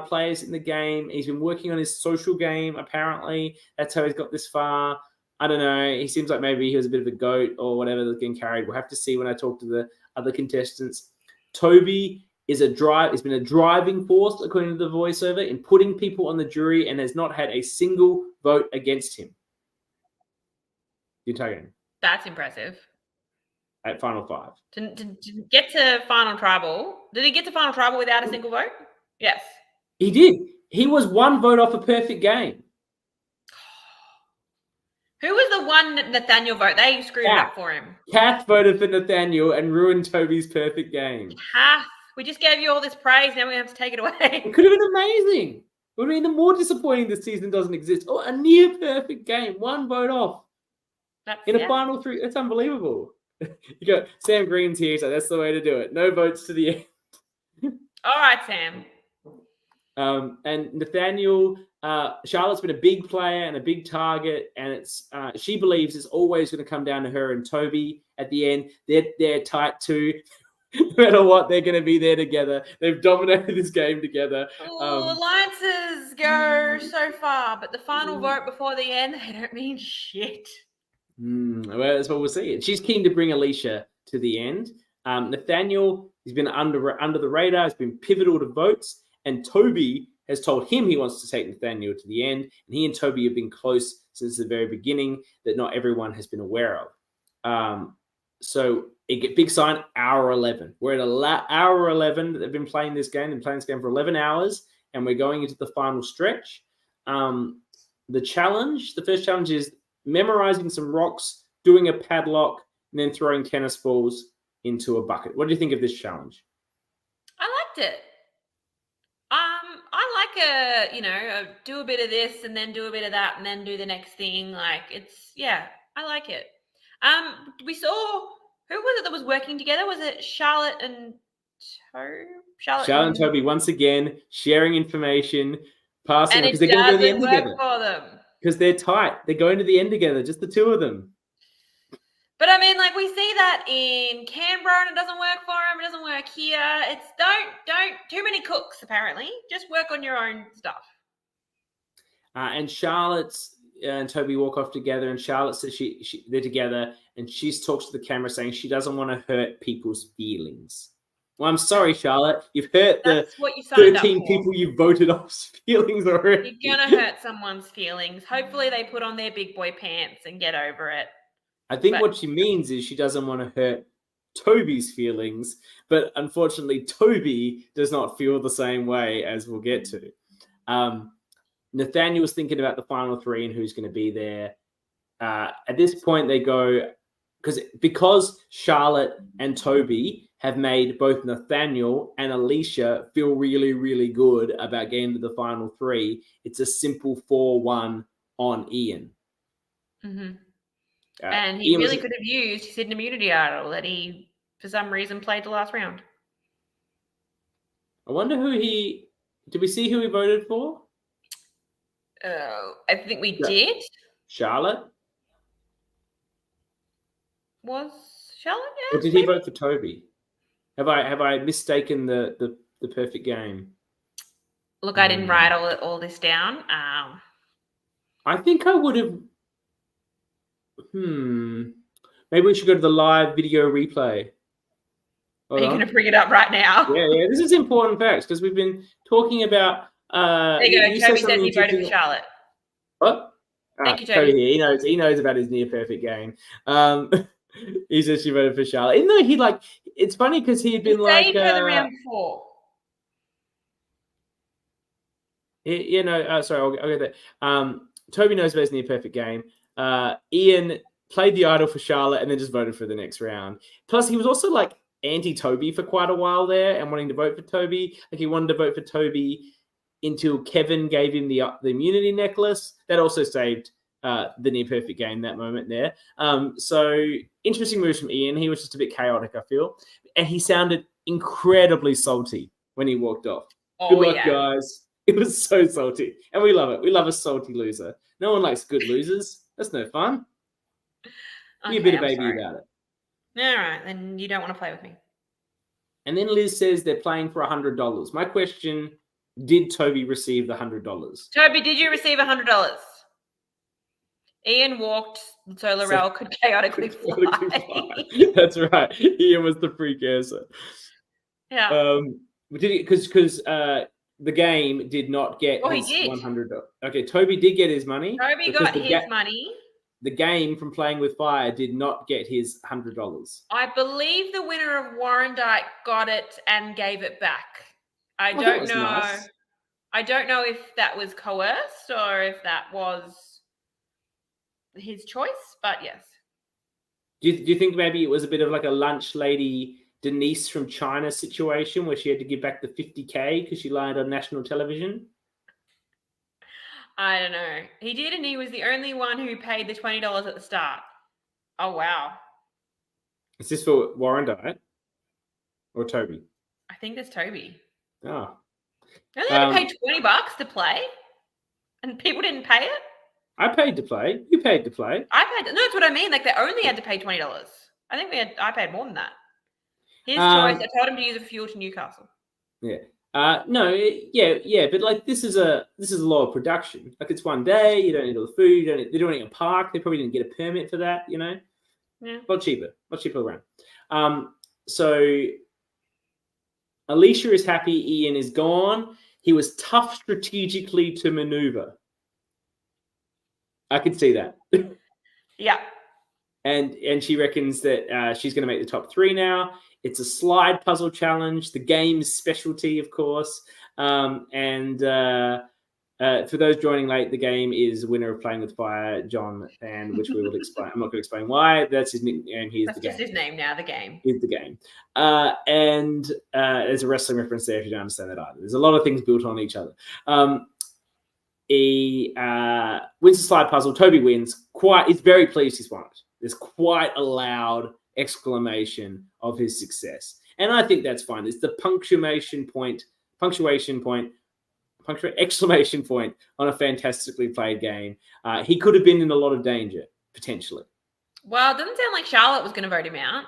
players in the game. He's been working on his social game, apparently. That's how he's got this far. I don't know. He seems like maybe he was a bit of a goat or whatever that's getting carried. We'll have to see when I talk to the other contestants. Toby is has been a driving force, according to the voiceover, in putting people on the jury and has not had a single vote against him. The entire game. That's impressive. At Final 5. To get to Final Tribal, did he get to Final Tribal without a single vote? Yes. He did. He was one vote off a perfect game. Who was the one Nathaniel vote? They screwed it up for him. Kath voted for Nathaniel and ruined Toby's perfect game. Kath, we just gave you all this praise. Now we have to take it away. It could have been amazing. It would have been even more disappointing this season doesn't exist. Oh, a near perfect game. One vote off. In a final 3. That's unbelievable. You got Sam Green's here, so that's the way to do it. No votes to the end. All right, Sam. And Nathaniel, Charlotte's been a big player and a big target, and it's she believes it's always going to come down to her and Toby at the end. They're tight too. No matter what, they're going to be there together. They've dominated this game together. Alliances go so far, but the final vote before the end, they don't mean shit. Well, that's what we'll see. She's keen to bring Alicia to the end. Nathaniel, he's been under the radar, has been pivotal to votes, and Toby has told him he wants to take Nathaniel to the end, and he and Toby have been close since the very beginning that not everyone has been aware of. So big sign, hour 11. We're at hour 11 that they've been playing this game. They've been playing this game for 11 hours, and we're going into the final stretch. The first challenge is memorizing some rocks, doing a padlock, and then throwing tennis balls into a bucket. What do you think of this challenge? I liked it. I like do a bit of this and then do a bit of that and then do the next thing. I like it. We saw, who was it that was working together? Was it Charlotte and Toby? Charlotte and Toby once again sharing information, passing, because they're going to go to the end together. For them. Because they're tight. They're going to the end together, just the two of them. But I mean, we see that in Canberra and it doesn't work for them. It doesn't work here. It's don't too many cooks, apparently. Just work on your own stuff. And Charlotte and Toby walk off together, and Charlotte says they're together, and she talks to the camera saying she doesn't want to hurt people's feelings. Well, I'm sorry, Charlotte. You've hurt the 13 people you voted off's feelings already. You're going to hurt someone's feelings. Hopefully they put on their big boy pants and get over it. I think what she means is she doesn't want to hurt Toby's feelings, but unfortunately Toby does not feel the same way, as we'll get to. Nathaniel's thinking about the final 3 and who's going to be there. At this point they go, because Charlotte and Toby have made both Nathaniel and Alicia feel really, really good about getting to the final 3. It's a simple 4-1 on Ian. Mm-hmm. And he really could have used his immunity idol that he, for some reason, played the last round. I wonder did we see who he voted for? I think we did. Charlotte? Was Charlotte? Or did he vote for Toby? Have I mistaken the perfect game? Look, I didn't write all this down. I think I would have. Maybe we should go to the live video replay. Are you going to bring it up right now? Yeah. This is important facts because we've been talking about. There you go. Toby said he voted for Charlotte. What? Thank you, Toby. He knows about his near perfect game. He said she voted for Charlotte. Even though it's funny because he'd been like for the round before. Sorry, I'll get that. Toby knows about his near perfect game. Ian played the idol for Charlotte and then just voted for the next round. Plus, he was also anti-Toby for quite a while there and wanting to vote for Toby. He wanted to vote for Toby until Kevin gave him the immunity necklace. That also saved the near perfect game, that moment there. So interesting moves from Ian. He was just a bit chaotic, I feel. and he sounded incredibly salty when he walked off. Oh, Good luck, yeah. guys. It was so salty, and we love it. We love a salty loser. No one likes good losers. That's no fun. Be a bit of baby about it. All right, then you don't want to play with me. And then Liz says they're playing for $100. My question: did Toby receive the $100? Toby, did you receive $100? Ian walked so Laurel could chaotically fly. That's right. Ian was the precursor. Yeah. Did it because the game did not get his $100. Okay, Toby did get his money. Toby got his money. The game from Playing with Fire did not get his $100. I believe the winner of Warrandyte got it and gave it back. I don't know. Nice. I don't know if that was coerced or if that was his choice, but yes. Do you think maybe it was a bit of like a lunch lady Denise from China situation where she had to give back the $50K because she lied on national television? I don't know. He did, and he was the only one who paid the $20 at the start. Oh, wow. Is this for Warrandyte or Toby? I think that's Toby. Oh. They only had to pay $20 to play, and people didn't pay it? I paid to play. You paid to play. I paid. No, that's what I mean. Like, they only had to pay $20. I think I paid more than that. His choice. I told him to use a fuel to Newcastle. Yeah. But like this is a lot of production. Like it's one day. You don't need all the food. They don't need a park. They probably didn't get a permit for that. You know. Yeah. A lot cheaper around. So Alicia is happy. Ian is gone. He was tough strategically to maneuver. I could see that. Yeah. And she reckons that she's going to make the top 3 now. It's a slide puzzle challenge, the game's specialty, of course. For those joining late, the game is winner of Playing with Fire, John, and which we will explain. I'm not going to explain why. That's his nickname. That's just his name now, the game. Is the game. There's a wrestling reference there if you don't understand that either. There's a lot of things built on each other. He wins the slide puzzle. Toby wins. He's very pleased he's won it. There's quite a loud exclamation of his success. And I think that's fine. It's the exclamation point on a fantastically played game. He could have been in a lot of danger, potentially. Well, it doesn't sound like Charlotte was going to vote him out.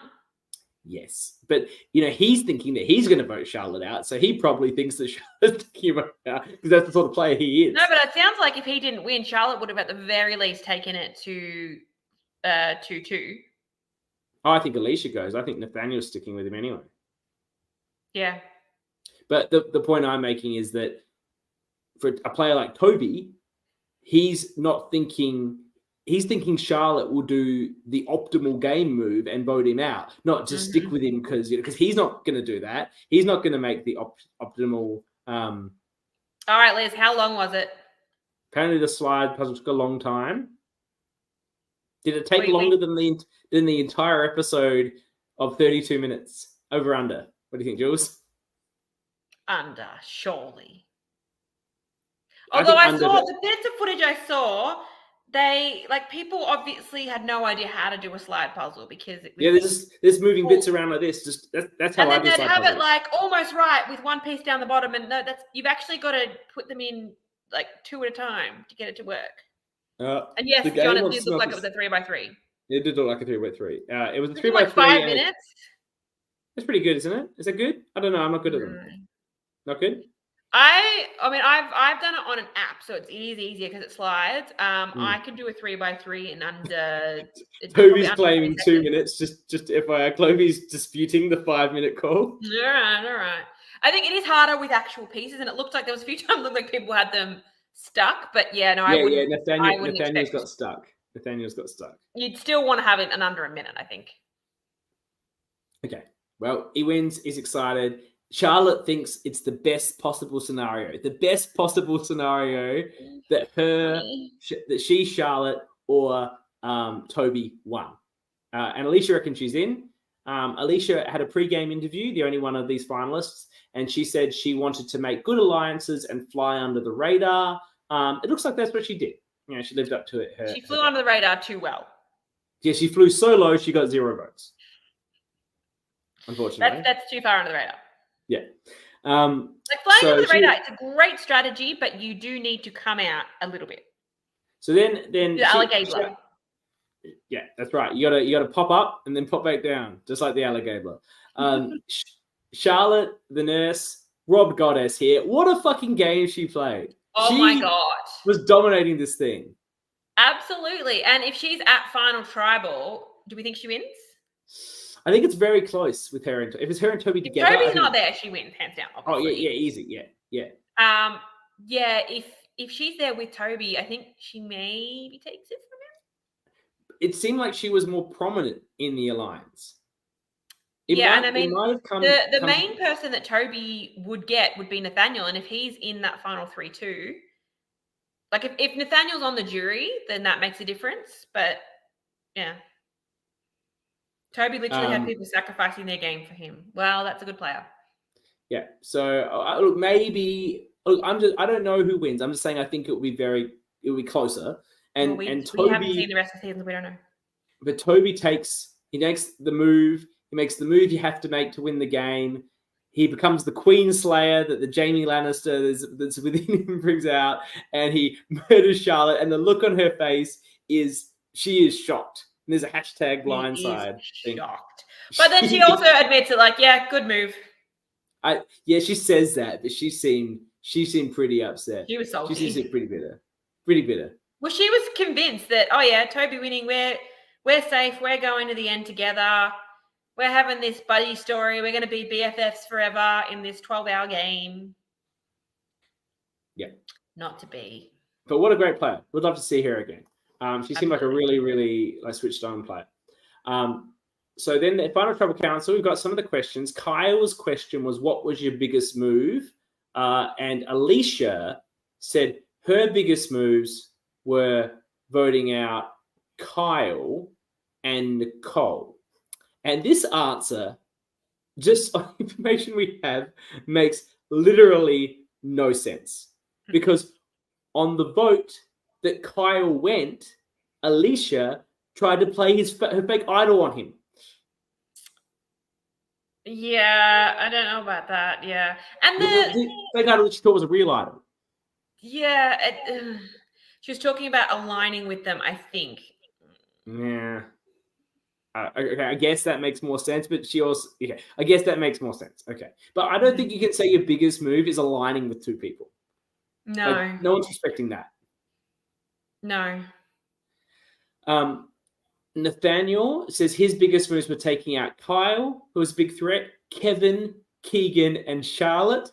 Yes. But, he's thinking that he's going to vote Charlotte out. So he probably thinks that Charlotte's thinking about out because that's the sort of player he is. No, but it sounds like if he didn't win, Charlotte would have at the very least taken it to 2-2. Oh, I think Alicia goes. I think Nathaniel's sticking with him anyway. Yeah. But the point I'm making is that for a player like Toby, he's not thinking... He's thinking Charlotte will do the optimal game move and vote him out, not just stick with him because he's not going to do that. He's not going to make the optimal... All right, Liz, how long was it? Apparently the slide puzzle took a long time. Did it take longer than the entire episode of 32 minutes? Over, under? What do you think, Jules? Under, surely. Although I saw the bits of footage I saw, people obviously had no idea how to do a slide puzzle because there's moving bits around like this. Just that's how I do slide puzzles. And then they'd have it like almost right with one piece down the bottom, and you've actually got to put them in like 2 at a time to get it to work. And yes, John, it did look like it was a 3x3. It did look like a 3x3 It was a 3x3. Like 5 minutes. That's pretty good, isn't it? Is that good? I don't know. I'm not good at them. Not good? I mean, I've done it on an app, so it's easier because it slides. I can do a 3x3 in under. Chloe's claiming 2 minutes. Just FYI, Chloe's disputing the 5-minute call. All right. I think it is harder with actual pieces, and it looked like there was a few times it looked like people had them stuck. But I wouldn't. Nathaniel's got stuck. You'd still want to have it in under a minute, I think. Okay. Well, he wins. He's excited. Charlotte thinks it's the best possible scenario. The best possible scenario that she, Charlotte, or Toby won. And Alicia reckons she's in. Alicia had a pre-game interview, the only one of these finalists, and she said she wanted to make good alliances and fly under the radar. It looks like that's what she did. She lived up to it. She flew under the radar too well. Yeah, she flew so low, she got 0 votes. unfortunately. That's too far under the radar. Yeah. Like flying under the radar, it's a great strategy, but you do need to come out a little bit. So then the alligator. Yeah, that's right. You gotta pop up and then pop back down, just like the alligator. Charlotte, the nurse, Rob Goddess here. What a fucking game she played. Oh my God. Was dominating this thing. Absolutely. And if she's at Final Tribal, do we think she wins? I think it's very close with her and if it's her and Toby together. If Toby's not there, she wins, hands down. Obviously. Oh yeah, easy, yeah. Yeah. If she's there with Toby, I think she maybe takes it from him. It seemed like she was more prominent in the alliance. And I mean, the main person that Toby would get would be Nathaniel, and if he's in that final 3 too, like if Nathaniel's on the jury, then that makes a difference. But yeah. Toby literally had people sacrificing their game for him. Well, that's a good player. Yeah. So look, maybe I don't know who wins. I'm just saying I think it will be closer. And we Toby, haven't seen the rest of the season. We don't know. But Toby makes the move. He makes the move you have to make to win the game. He becomes the Queen Slayer that the Jaime Lannister that's within him brings out, and he murders Charlotte. And the look on her face is she is shocked. And there's a hashtag blindside. Shocked. But then she also admits it, like, yeah, good move. She says that, but she seemed pretty upset. She was salty. She seemed pretty bitter. Well, she was convinced that, oh yeah, Toby winning, we're safe, we're going to the end together, we're having this buddy story, we're going to be BFFs forever in this 12-hour game. Yeah. Not to be. But what a great player. Would love to see her again. She seemed like a really, really switched on player. So then the Final Tribal Council, we've got some of the questions. Kyle's question was, what was your biggest move? And Alicia said her biggest moves were voting out Kyle and Nicole. And this answer, just on information we have, makes literally no sense. Because on the vote that Kyle went, Alicia tried to play her fake idol on him. Yeah, I don't know about that. Yeah. And the fake idol that she thought was a real idol. Yeah. She was talking about aligning with them, I think. Yeah. Okay, I guess that makes more sense, but she also... Okay, I guess that makes more sense. Okay. But I don't think you can say your biggest move is aligning with two people. No. Like, no one's respecting that. No. Nathaniel says his biggest moves were taking out Kyle, who was a big threat, Kevin, Keegan, and Charlotte.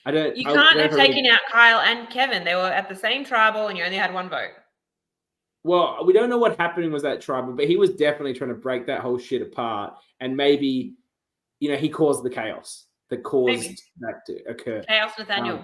You can't have taken out Kyle and Kevin. They were at the same tribal and you only had one vote. Well, we don't know what happened with that tribal, but he was definitely trying to break that whole shit apart. And maybe, he caused the chaos that caused that to occur. Chaos Nathaniel.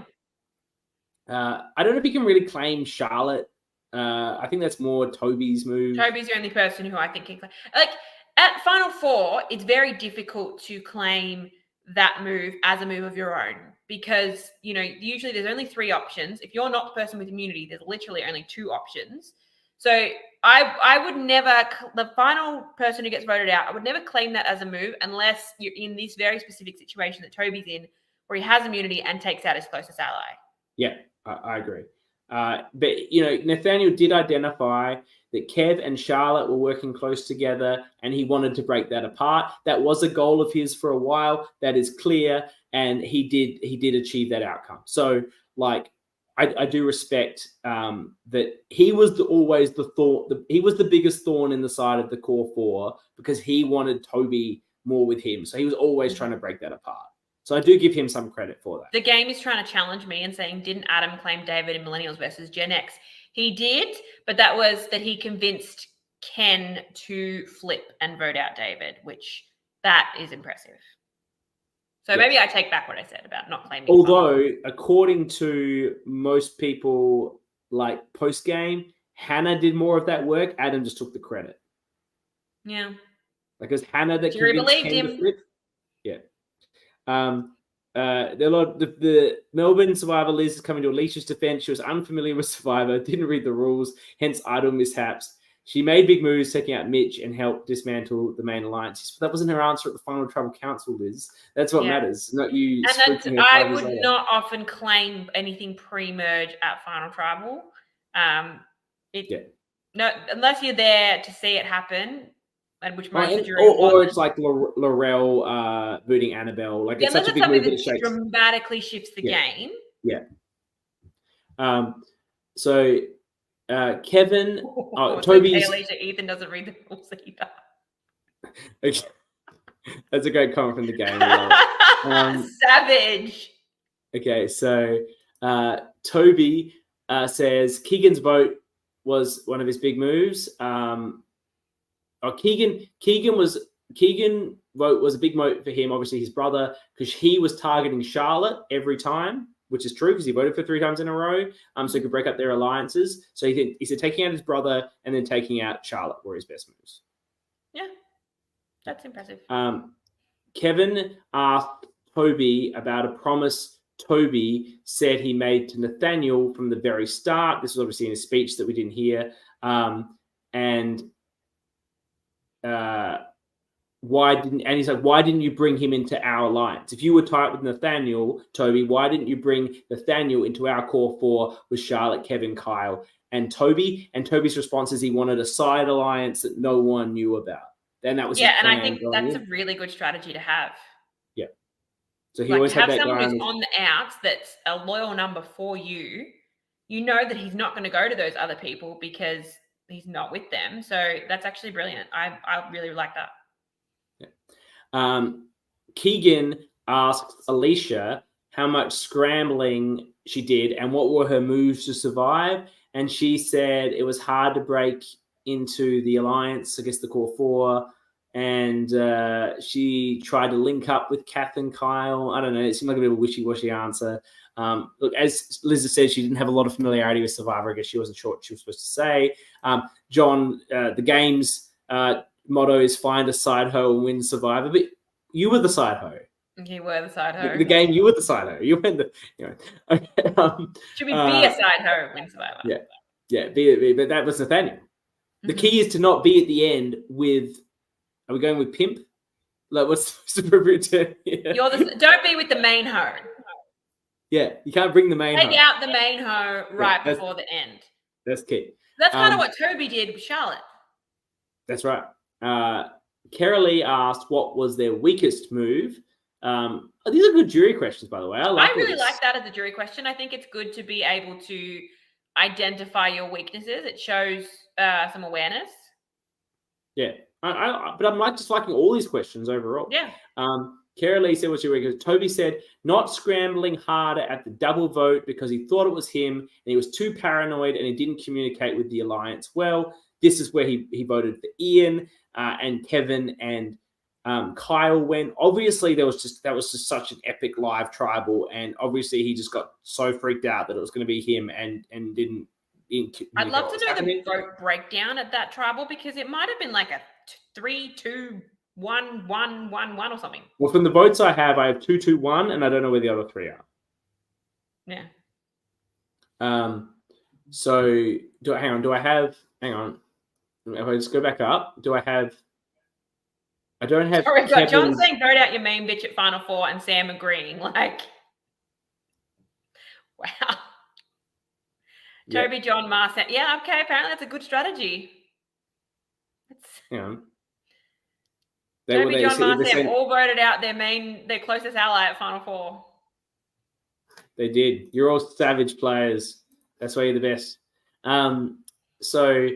I don't know if he can really claim Charlotte. I think that's more Toby's move. Toby's the only person who I think can claim. Like, at Final Four, it's very difficult to claim that move as a move of your own. Because, usually there's only 3 options. If you're not the person with immunity, there's literally only 2 options. So I would never, the final person who gets voted out, I would never claim that as a move unless you're in this very specific situation that Toby's in, where he has immunity and takes out his closest ally. Yeah, I agree. But, Nathaniel did identify that Kev and Charlotte were working close together and he wanted to break that apart. That was a goal of his for a while. That is clear. And he did achieve that outcome. So, I do respect that he was always the thorn. He was the biggest thorn in the side of the core 4 because he wanted Toby more with him. So he was always trying to break that apart. So I do give him some credit for that. The game is trying to challenge me and saying, didn't Adam claim David in Millennials versus Gen X? He did, but that was that he convinced Ken to flip and vote out David, which that is impressive. So maybe I take back what I said about not claiming. Although, according to most people, post-game, Hannah did more of that work. Adam just took the credit. Yeah. Because Hannah that Jury believed him. To flip. Yeah. The Melbourne Survivor Liz is coming to Alicia's defense. She was unfamiliar with Survivor, didn't read the rules, hence idle mishaps. She made big moves, taking out Mitch and helped dismantle the main alliance. But that wasn't her answer at the final tribal council, Liz. That's what matters, not you spooking her 5 years I would later. not often claim anything pre-merge at final tribal. No, unless you're there to see it happen, and which most of the jury or it's like Laurel booting Annabelle. Like it's such a big move that it shakes. Dramatically shifts the game. Yeah. So Kevin, Toby's. Alicia Ethan doesn't read the rules either. Okay. That's a great comment from the game. Savage. Okay, so Toby says Keegan's vote was one of his big moves. Keegan vote was a big vote for him, obviously his brother, because he was targeting Charlotte every time, which is true because he voted for 3 times in a row. So he could break up their alliances. So he said taking out his brother and then taking out Charlotte were his best moves. Yeah, that's impressive. Kevin asked Toby about a promise Toby said he made to Nathaniel from the very start. This was obviously in a speech that we didn't hear. Why didn't you bring him into our alliance? If you were tight with Nathaniel, Toby, why didn't you bring Nathaniel into our core 4 with Charlotte, Kevin, Kyle, and Toby? And Toby's response is he wanted a side alliance that no one knew about. Then that was and I think that's a really good strategy to have. Yeah. So he always had that someone guy who's on the outs that's a loyal number for you. You know that he's not going to go to those other people because he's not with them. So that's actually brilliant. I really like that. Keegan asked Alicia how much scrambling she did and what were her moves to survive. And she said it was hard to break into the alliance, I guess the core 4. And she tried to link up with Kath and Kyle. I don't know. It seemed like a bit of a wishy-washy answer. Look, as Liz said, she didn't have a lot of familiarity with Survivor. I guess she wasn't sure what she was supposed to say. John, the game's motto is find a side hoe and win Survivor. But you were the side hoe. You were the side hoe. The game, you were the side hoe. You went the, Okay, should we be a side hoe and win Survivor? Yeah, be. But that was Nathaniel. The key is to not be at the end with. Are we going with pimp? Like, what's the appropriate term? Yeah. Don't be with the main hoe. Yeah, you can't bring the main hoe. Take out the main hoe right before the end. That's key. That's kind of what Toby did with Charlotte. That's right. Carolee asked what was their weakest move. These are good jury questions, by the way. I really like that as a jury question. I think it's good to be able to identify your weaknesses. It shows some awareness. Yeah. But I'm just liking all these questions overall. Yeah. Carolee said what's your weakest. Toby said not scrambling harder at the double vote because he thought it was him and he was too paranoid and he didn't communicate with the alliance well. This is where he voted for Ian and Kevin and Kyle went. Obviously, that was just such an epic live tribal, and obviously he just got so freaked out that it was going to be him and didn't. I'd love to know the vote breakdown at that tribal because it might have been like a 3, 2, 1, 1, 1, 1 or something. Well, from the votes I have 2, 2, 1, and I don't know where the other 3 are. Yeah. So hang on. If I just go back up, I don't have. Sorry, John's saying vote out your main bitch at Final 4 and Sam agreeing. Like, wow. Yeah. Toby, John, Mars. Yeah, okay. Apparently that's a good strategy. Hang on. Toby, John, Mars, Sam all voted out their closest ally at Final 4. They did. You're all savage players. That's why you're the best. So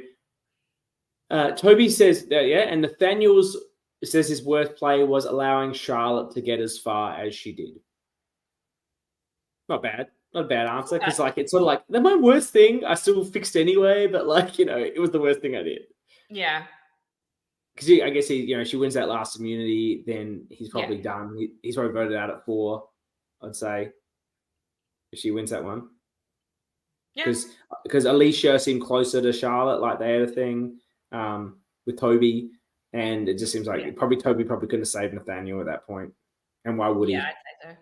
Toby says that, and Nathaniel says his worst play was allowing Charlotte to get as far as she did. Not bad. Not a bad answer because, it's sort of like, that's my worst thing. I still fixed anyway, but it was the worst thing I did. Yeah. Because I guess she wins that last immunity, then he's probably done. He's probably voted out at 4, I'd say, if she wins that one. Yeah. Because Alicia seemed closer to Charlotte, like they had a thing with Toby, and it just seems like Toby probably couldn't have saved Nathaniel at that point. And why would he? Yeah, I'd say so.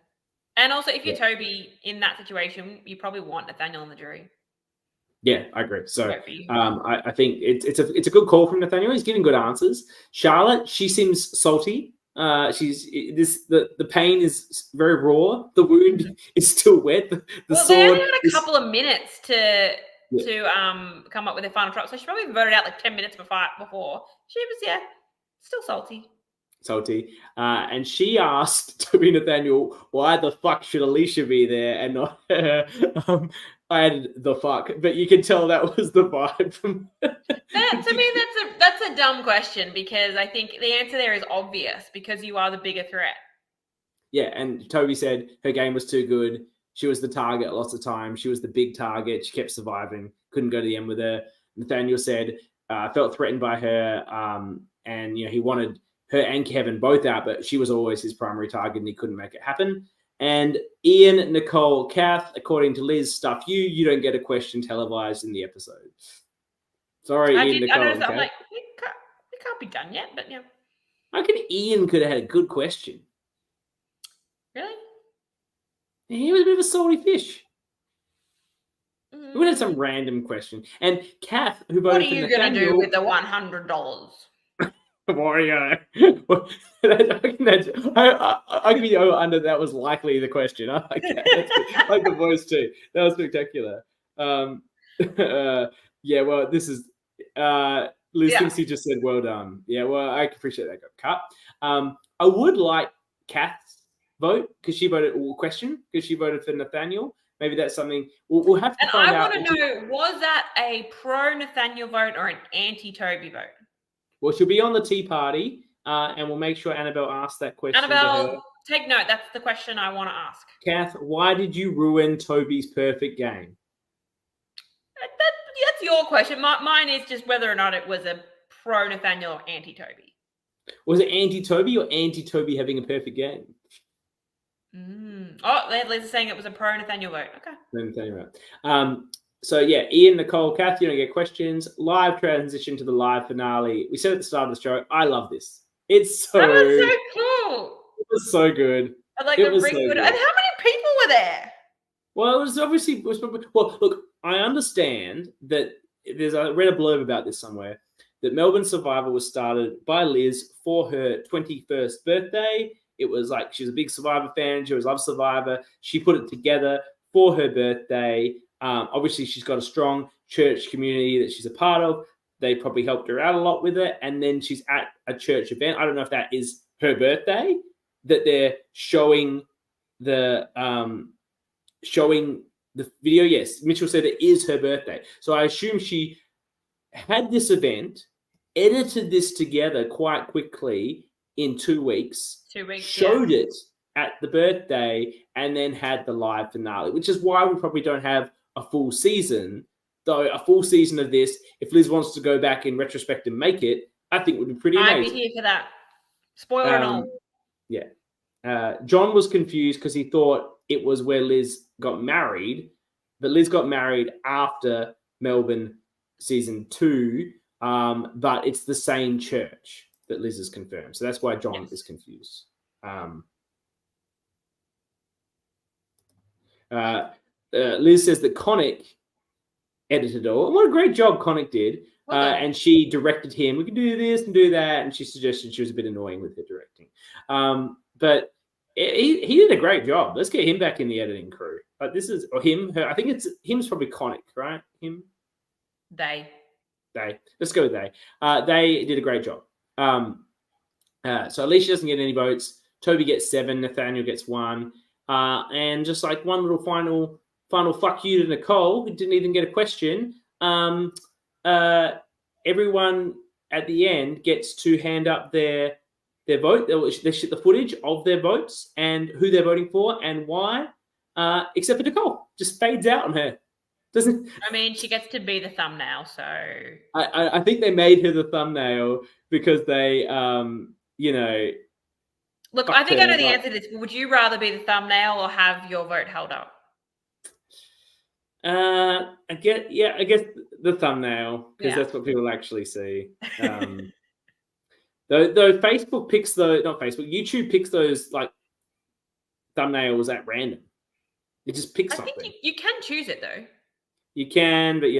And also, if you're Toby in that situation, you probably want Nathaniel on the jury. Yeah, I agree. So Great for you. I think it's a good call from Nathaniel. He's giving good answers. Charlotte, she seems salty. The pain is very raw. The wound is still wet. The Well, they sword only had a couple of minutes to Yeah. come up with their final drop, so she probably voted out like 10 minutes before. She was still salty. salty. And she asked Toby Nathaniel, why the fuck should Alicia be there and not her? I had the fuck, but you can tell that was the vibe from. To me, that's a dumb question, because I think the answer there is obvious, because you are the bigger threat. Yeah, and Toby said her game was too good. She was the target lots of time. She was the big target. She kept surviving. Couldn't go to the end with her. Nathaniel said, felt threatened by her, and he wanted her and Kevin both out, but she was always his primary target, and he couldn't make it happen. And Ian, Nicole, Kath, according to Liz, stuff you don't get a question televised in the episode. Sorry, Ian, Nicole. I noticed that. I'm like, it can't be done yet, but yeah. I reckon Ian could have had a good question. Really? He was a bit of a salty fish. We would have some random question. And Kath, who voted for Nathaniel... What are you going to do with the $100? Wario. I give you under that was likely the question. I like that. I like the voice too. That was spectacular. Yeah, well, this is Liz thinks he just said well done. Yeah, well, I appreciate that got cut. I would like Kath's vote because she voted for Nathaniel. Maybe that's something we'll have to find out. And I want to know, was that a pro Nathaniel vote or an anti Toby vote? Well, she'll be on the tea party, and we'll make sure Annabelle asks that question. Annabelle, take note. That's the question I want to ask. Kath, why did you ruin Toby's perfect game? That's your question. Mine is just whether or not it was a pro Nathaniel or anti Toby. Was it anti Toby or anti Toby having a perfect game? Oh, Liz is saying it was a pro Nathaniel vote. Okay. Nathaniel vote. So yeah, Ian, Nicole, Kath, you don't get questions. Live transition to the live finale. We said at the start of the show, I love this. It's so. That was so cool. It was so good. It was so good. And how many people were there? Well, it was obviously. Well, look, I understand that I read a blurb about this somewhere that Melbourne Survivor was started by Liz for her 21st birthday. It was like she's a big Survivor fan. She always loved Survivor. She put it together for her birthday. Obviously, she's got a strong church community that she's a part of. They probably helped her out a lot with it. And then she's at a church event. I don't know if that is her birthday, that they're showing the video. Yes, Mitchell said it is her birthday. So I assume she had this event, edited this together quite quickly in 2 weeks. 2 weeks. Showed it at the birthday and then had the live finale, which is why we probably don't have a full season. Though a full season of this, if Liz wants to go back in retrospect and make it, I think would be pretty amazing. I'd be here for that. Spoiler and all. Yeah. John was confused because he thought it was where Liz got married, but Liz got married after Melbourne season 2, but it's the same church that Liz has confirmed. So that's why John is confused. Liz says that Connick edited it all. And what a great job Connick did. And she directed him. We can do this and do that. And she suggested she was a bit annoying with her directing. But he did a great job. Let's get him back in the editing crew. This is or him, her. I think it's him's probably Connick, right? Him. They. Let's go with they. They did a great job. So Alicia doesn't get any votes. Toby gets 7. Nathaniel gets 1. And just like one little final fuck you to Nicole, who didn't even get a question. Everyone at the end gets to hand up their vote. They shit the footage of their votes and who they're voting for and why. Except for Nicole, just fades out on her. Doesn't. I mean, she gets to be the thumbnail, so. I think they made her the thumbnail because they, Look, I think I know the answer to this. Would you rather be the thumbnail or have your vote held up? I guess the thumbnail because that's what people actually see. Though Facebook picks YouTube picks those like thumbnails at random. It just picks something. I think you can choose it though. You can, but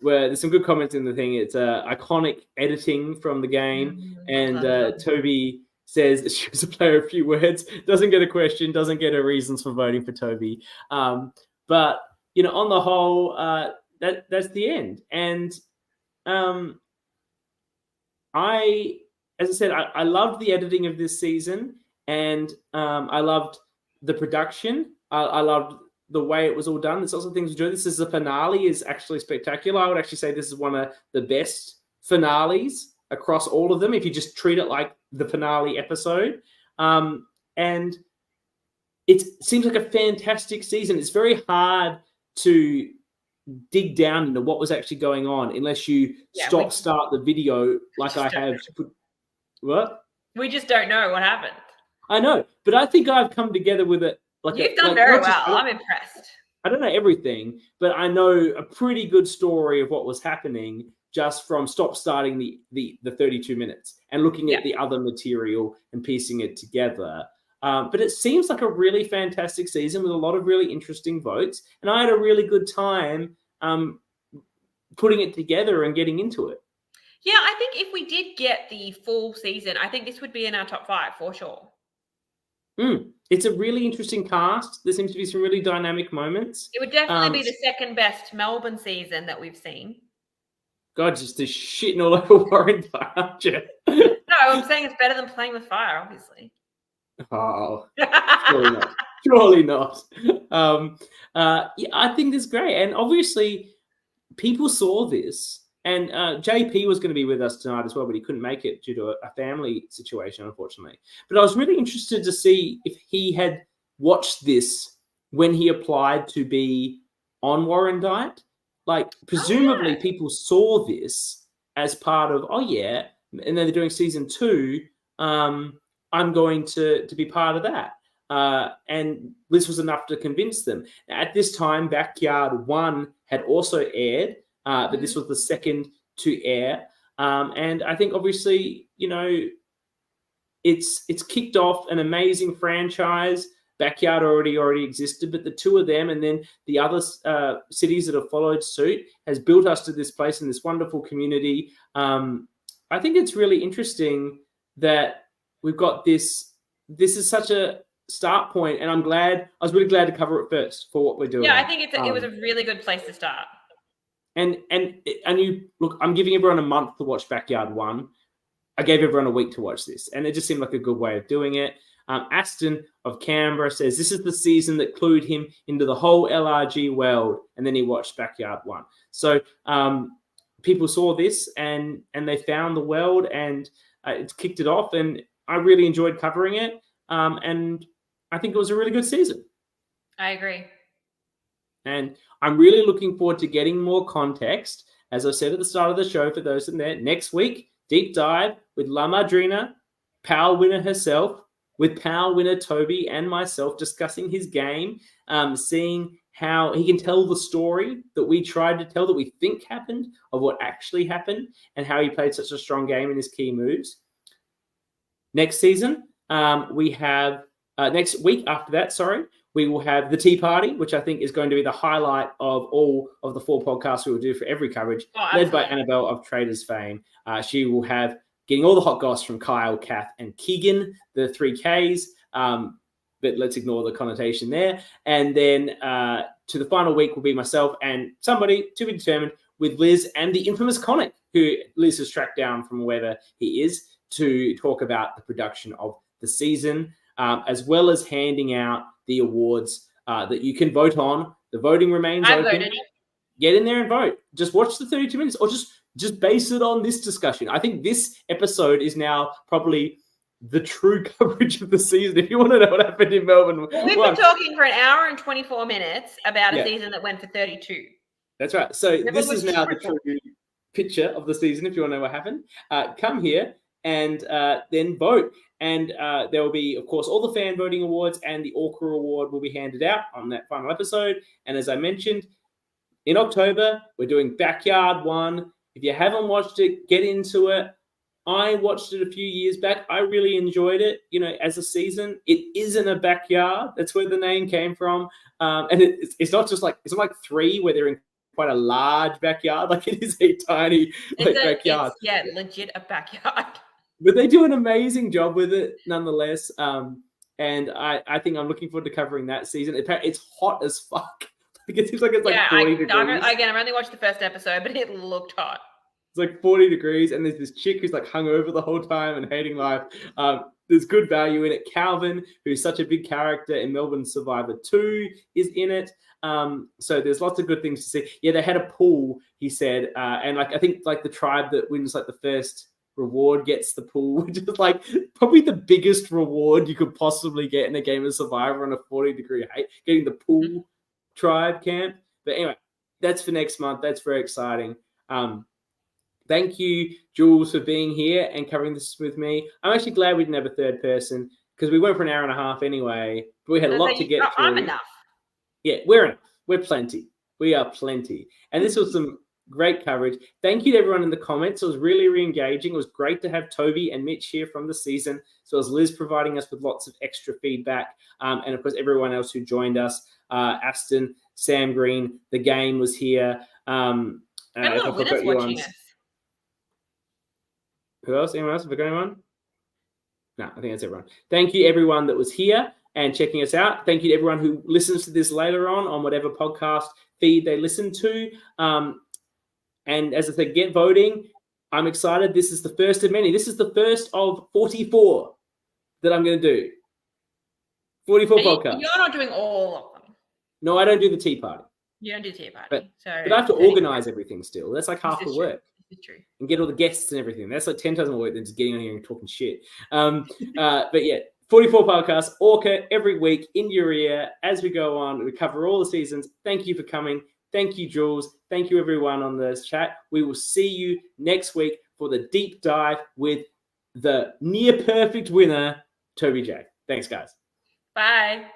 where there's some good comments in the thing. It's iconic editing from the game, and Toby says she was a player of few words, doesn't get a question, doesn't get her reasons for voting for Toby. But on the whole, that's the end. And as I said, I loved the editing of this season, and I loved the production. I loved the way it was all done. There's also things to do. This is the finale is actually spectacular. I would actually say this is one of the best finales across all of them, if you just treat it like the finale episode. And it seems like a fantastic season. It's very hard to dig down into what was actually going on unless you start the video like I have. What? We just don't know what happened. I know, but I think I've come together with it. You've done very well. I'm impressed. I don't know everything, but I know a pretty good story of what was happening just from starting the 32 minutes and looking at the other material and piecing it together. But it seems like a really fantastic season with a lot of really interesting votes. And I had a really good time putting it together and getting into it. Yeah, I think if we did get the full season, I think this would be in our top 5 for sure. It's a really interesting cast. There seems to be some really dynamic moments. It would definitely be the second best Melbourne season that we've seen. God, just the shitting all over Warren, aren't you? No, I'm saying it's better than playing with fire, obviously. Oh, surely not. Surely not. I think this is great. And obviously, people saw this. And JP was going to be with us tonight as well, but he couldn't make it due to a family situation, unfortunately. But I was really interested to see if he had watched this when he applied to be on Warrandyte. Like, presumably people saw this as part of, and then they're doing season 2. I'm going to be part of that. And this was enough to convince them. At this time, Backyard 1 had also aired. But this was the second to air. And I think obviously, it's kicked off an amazing franchise. Backyard already existed, but the two of them and then the other cities that have followed suit has built us to this place in this wonderful community. I think it's really interesting that we've got this. This is such a start point, and I was really glad to cover it first for what we're doing. Yeah, I think it was a really good place to start. And you look, I'm giving everyone a month to watch Backyard 1. I gave everyone a week to watch this, and it just seemed like a good way of doing it. Aston of Canberra says this is the season that clued him into the whole LRG world, and then he watched Backyard 1. So people saw this and they found the world, and it's kicked it off, and I really enjoyed covering it. And I think it was a really good season. I agree. And I'm really looking forward to getting more context. As I said at the start of the show, for those in there, next week, deep dive with La Madrina, Power winner herself, with Power winner Toby and myself discussing his game, seeing how he can tell the story that we tried to tell, that we think happened, of what actually happened, and how he played such a strong game in his key moves. Next season, we have next week after that, we will have the Tea Party, which I think is going to be the highlight of all of the 4 podcasts we will do for every coverage, led by Annabelle of Traders fame. She will have getting all the hot goss from Kyle, Kath, and Keegan, the 3Ks. But let's ignore the connotation there. And then to the final week will be myself and somebody to be determined with Liz and the infamous Conic, who Liz has tracked down from wherever he is, to talk about the production of the season, as well as handing out the awards that you can vote on. The voting remains open. Voted. Get in there and vote. Just watch the 32 minutes, or just base it on this discussion. I think this episode is now probably the true coverage of the season. If you want to know what happened in Melbourne. Well, we've been talking for 1 hour and 24 minutes about a season that went for 32. That's right. So this is now the true picture of the season. If you want to know what happened, come here and then vote. And there will be, of course, all the fan voting awards, and the ORCA award will be handed out on that final episode. And as I mentioned, in October, we're doing Backyard 1. If you haven't watched it, get into it. I watched it a few years back. I really enjoyed it, as a season. It is in a backyard. That's where the name came from. And it's not just like, it's not like 3 where they're in quite a large backyard. Like, it is a tiny backyard. It's legit a backyard. But they do an amazing job with it nonetheless. And I think I'm looking forward to covering that season. It's hot as fuck. Like, it seems like it's like 40 degrees. I've only watched the first episode, but it looked hot. It's like 40 degrees, and there's this chick who's like hungover the whole time and hating life. There's good value in it. Calvin, who's such a big character in Melbourne Survivor 2, is in it. So there's lots of good things to see. Yeah, they had a pool, he said, and I think the tribe that wins the first reward gets the pool, which is probably the biggest reward you could possibly get in a game of Survivor on a 40-degree height, getting the pool tribe camp. But anyway, that's for next month. That's very exciting. Thank you, Jules, for being here and covering this with me. I'm actually glad we didn't have a third person because we went for an hour and a half anyway. But we had a lot to get through. I'm enough. Yeah, we're enough. We're plenty. We are plenty. And this was some great coverage. Thank you to everyone in the comments. It was really re-engaging. It was great to have Toby and Mitch here from the season. So as Liz providing us with lots of extra feedback. And of course, everyone else who joined us. Aston, Sam Green, The Game was here. And a lot of winners watching us. Who else? Anyone else? Have I got anyone? No, I think that's everyone. Thank you, everyone that was here and checking us out. Thank you to everyone who listens to this later on whatever podcast feed they listen to. And as I said, get voting. I'm excited. This is the first of many. This is the first of 44 that I'm going to do. 44 podcasts. You're not doing all of them. No, I don't do the tea party. You don't do tea party. But I have to organize everything still. That's half the work. True. And get all the guests and everything. That's 10 times more work than just getting on here and talking shit. But yeah, 44 podcasts, ORCA every week in your ear as we go on. We cover all the seasons. Thank you for coming. Thank you, Jules. Thank you, everyone on this chat. We will see you next week for the deep dive with the near perfect winner, Toby J. Thanks, guys. Bye.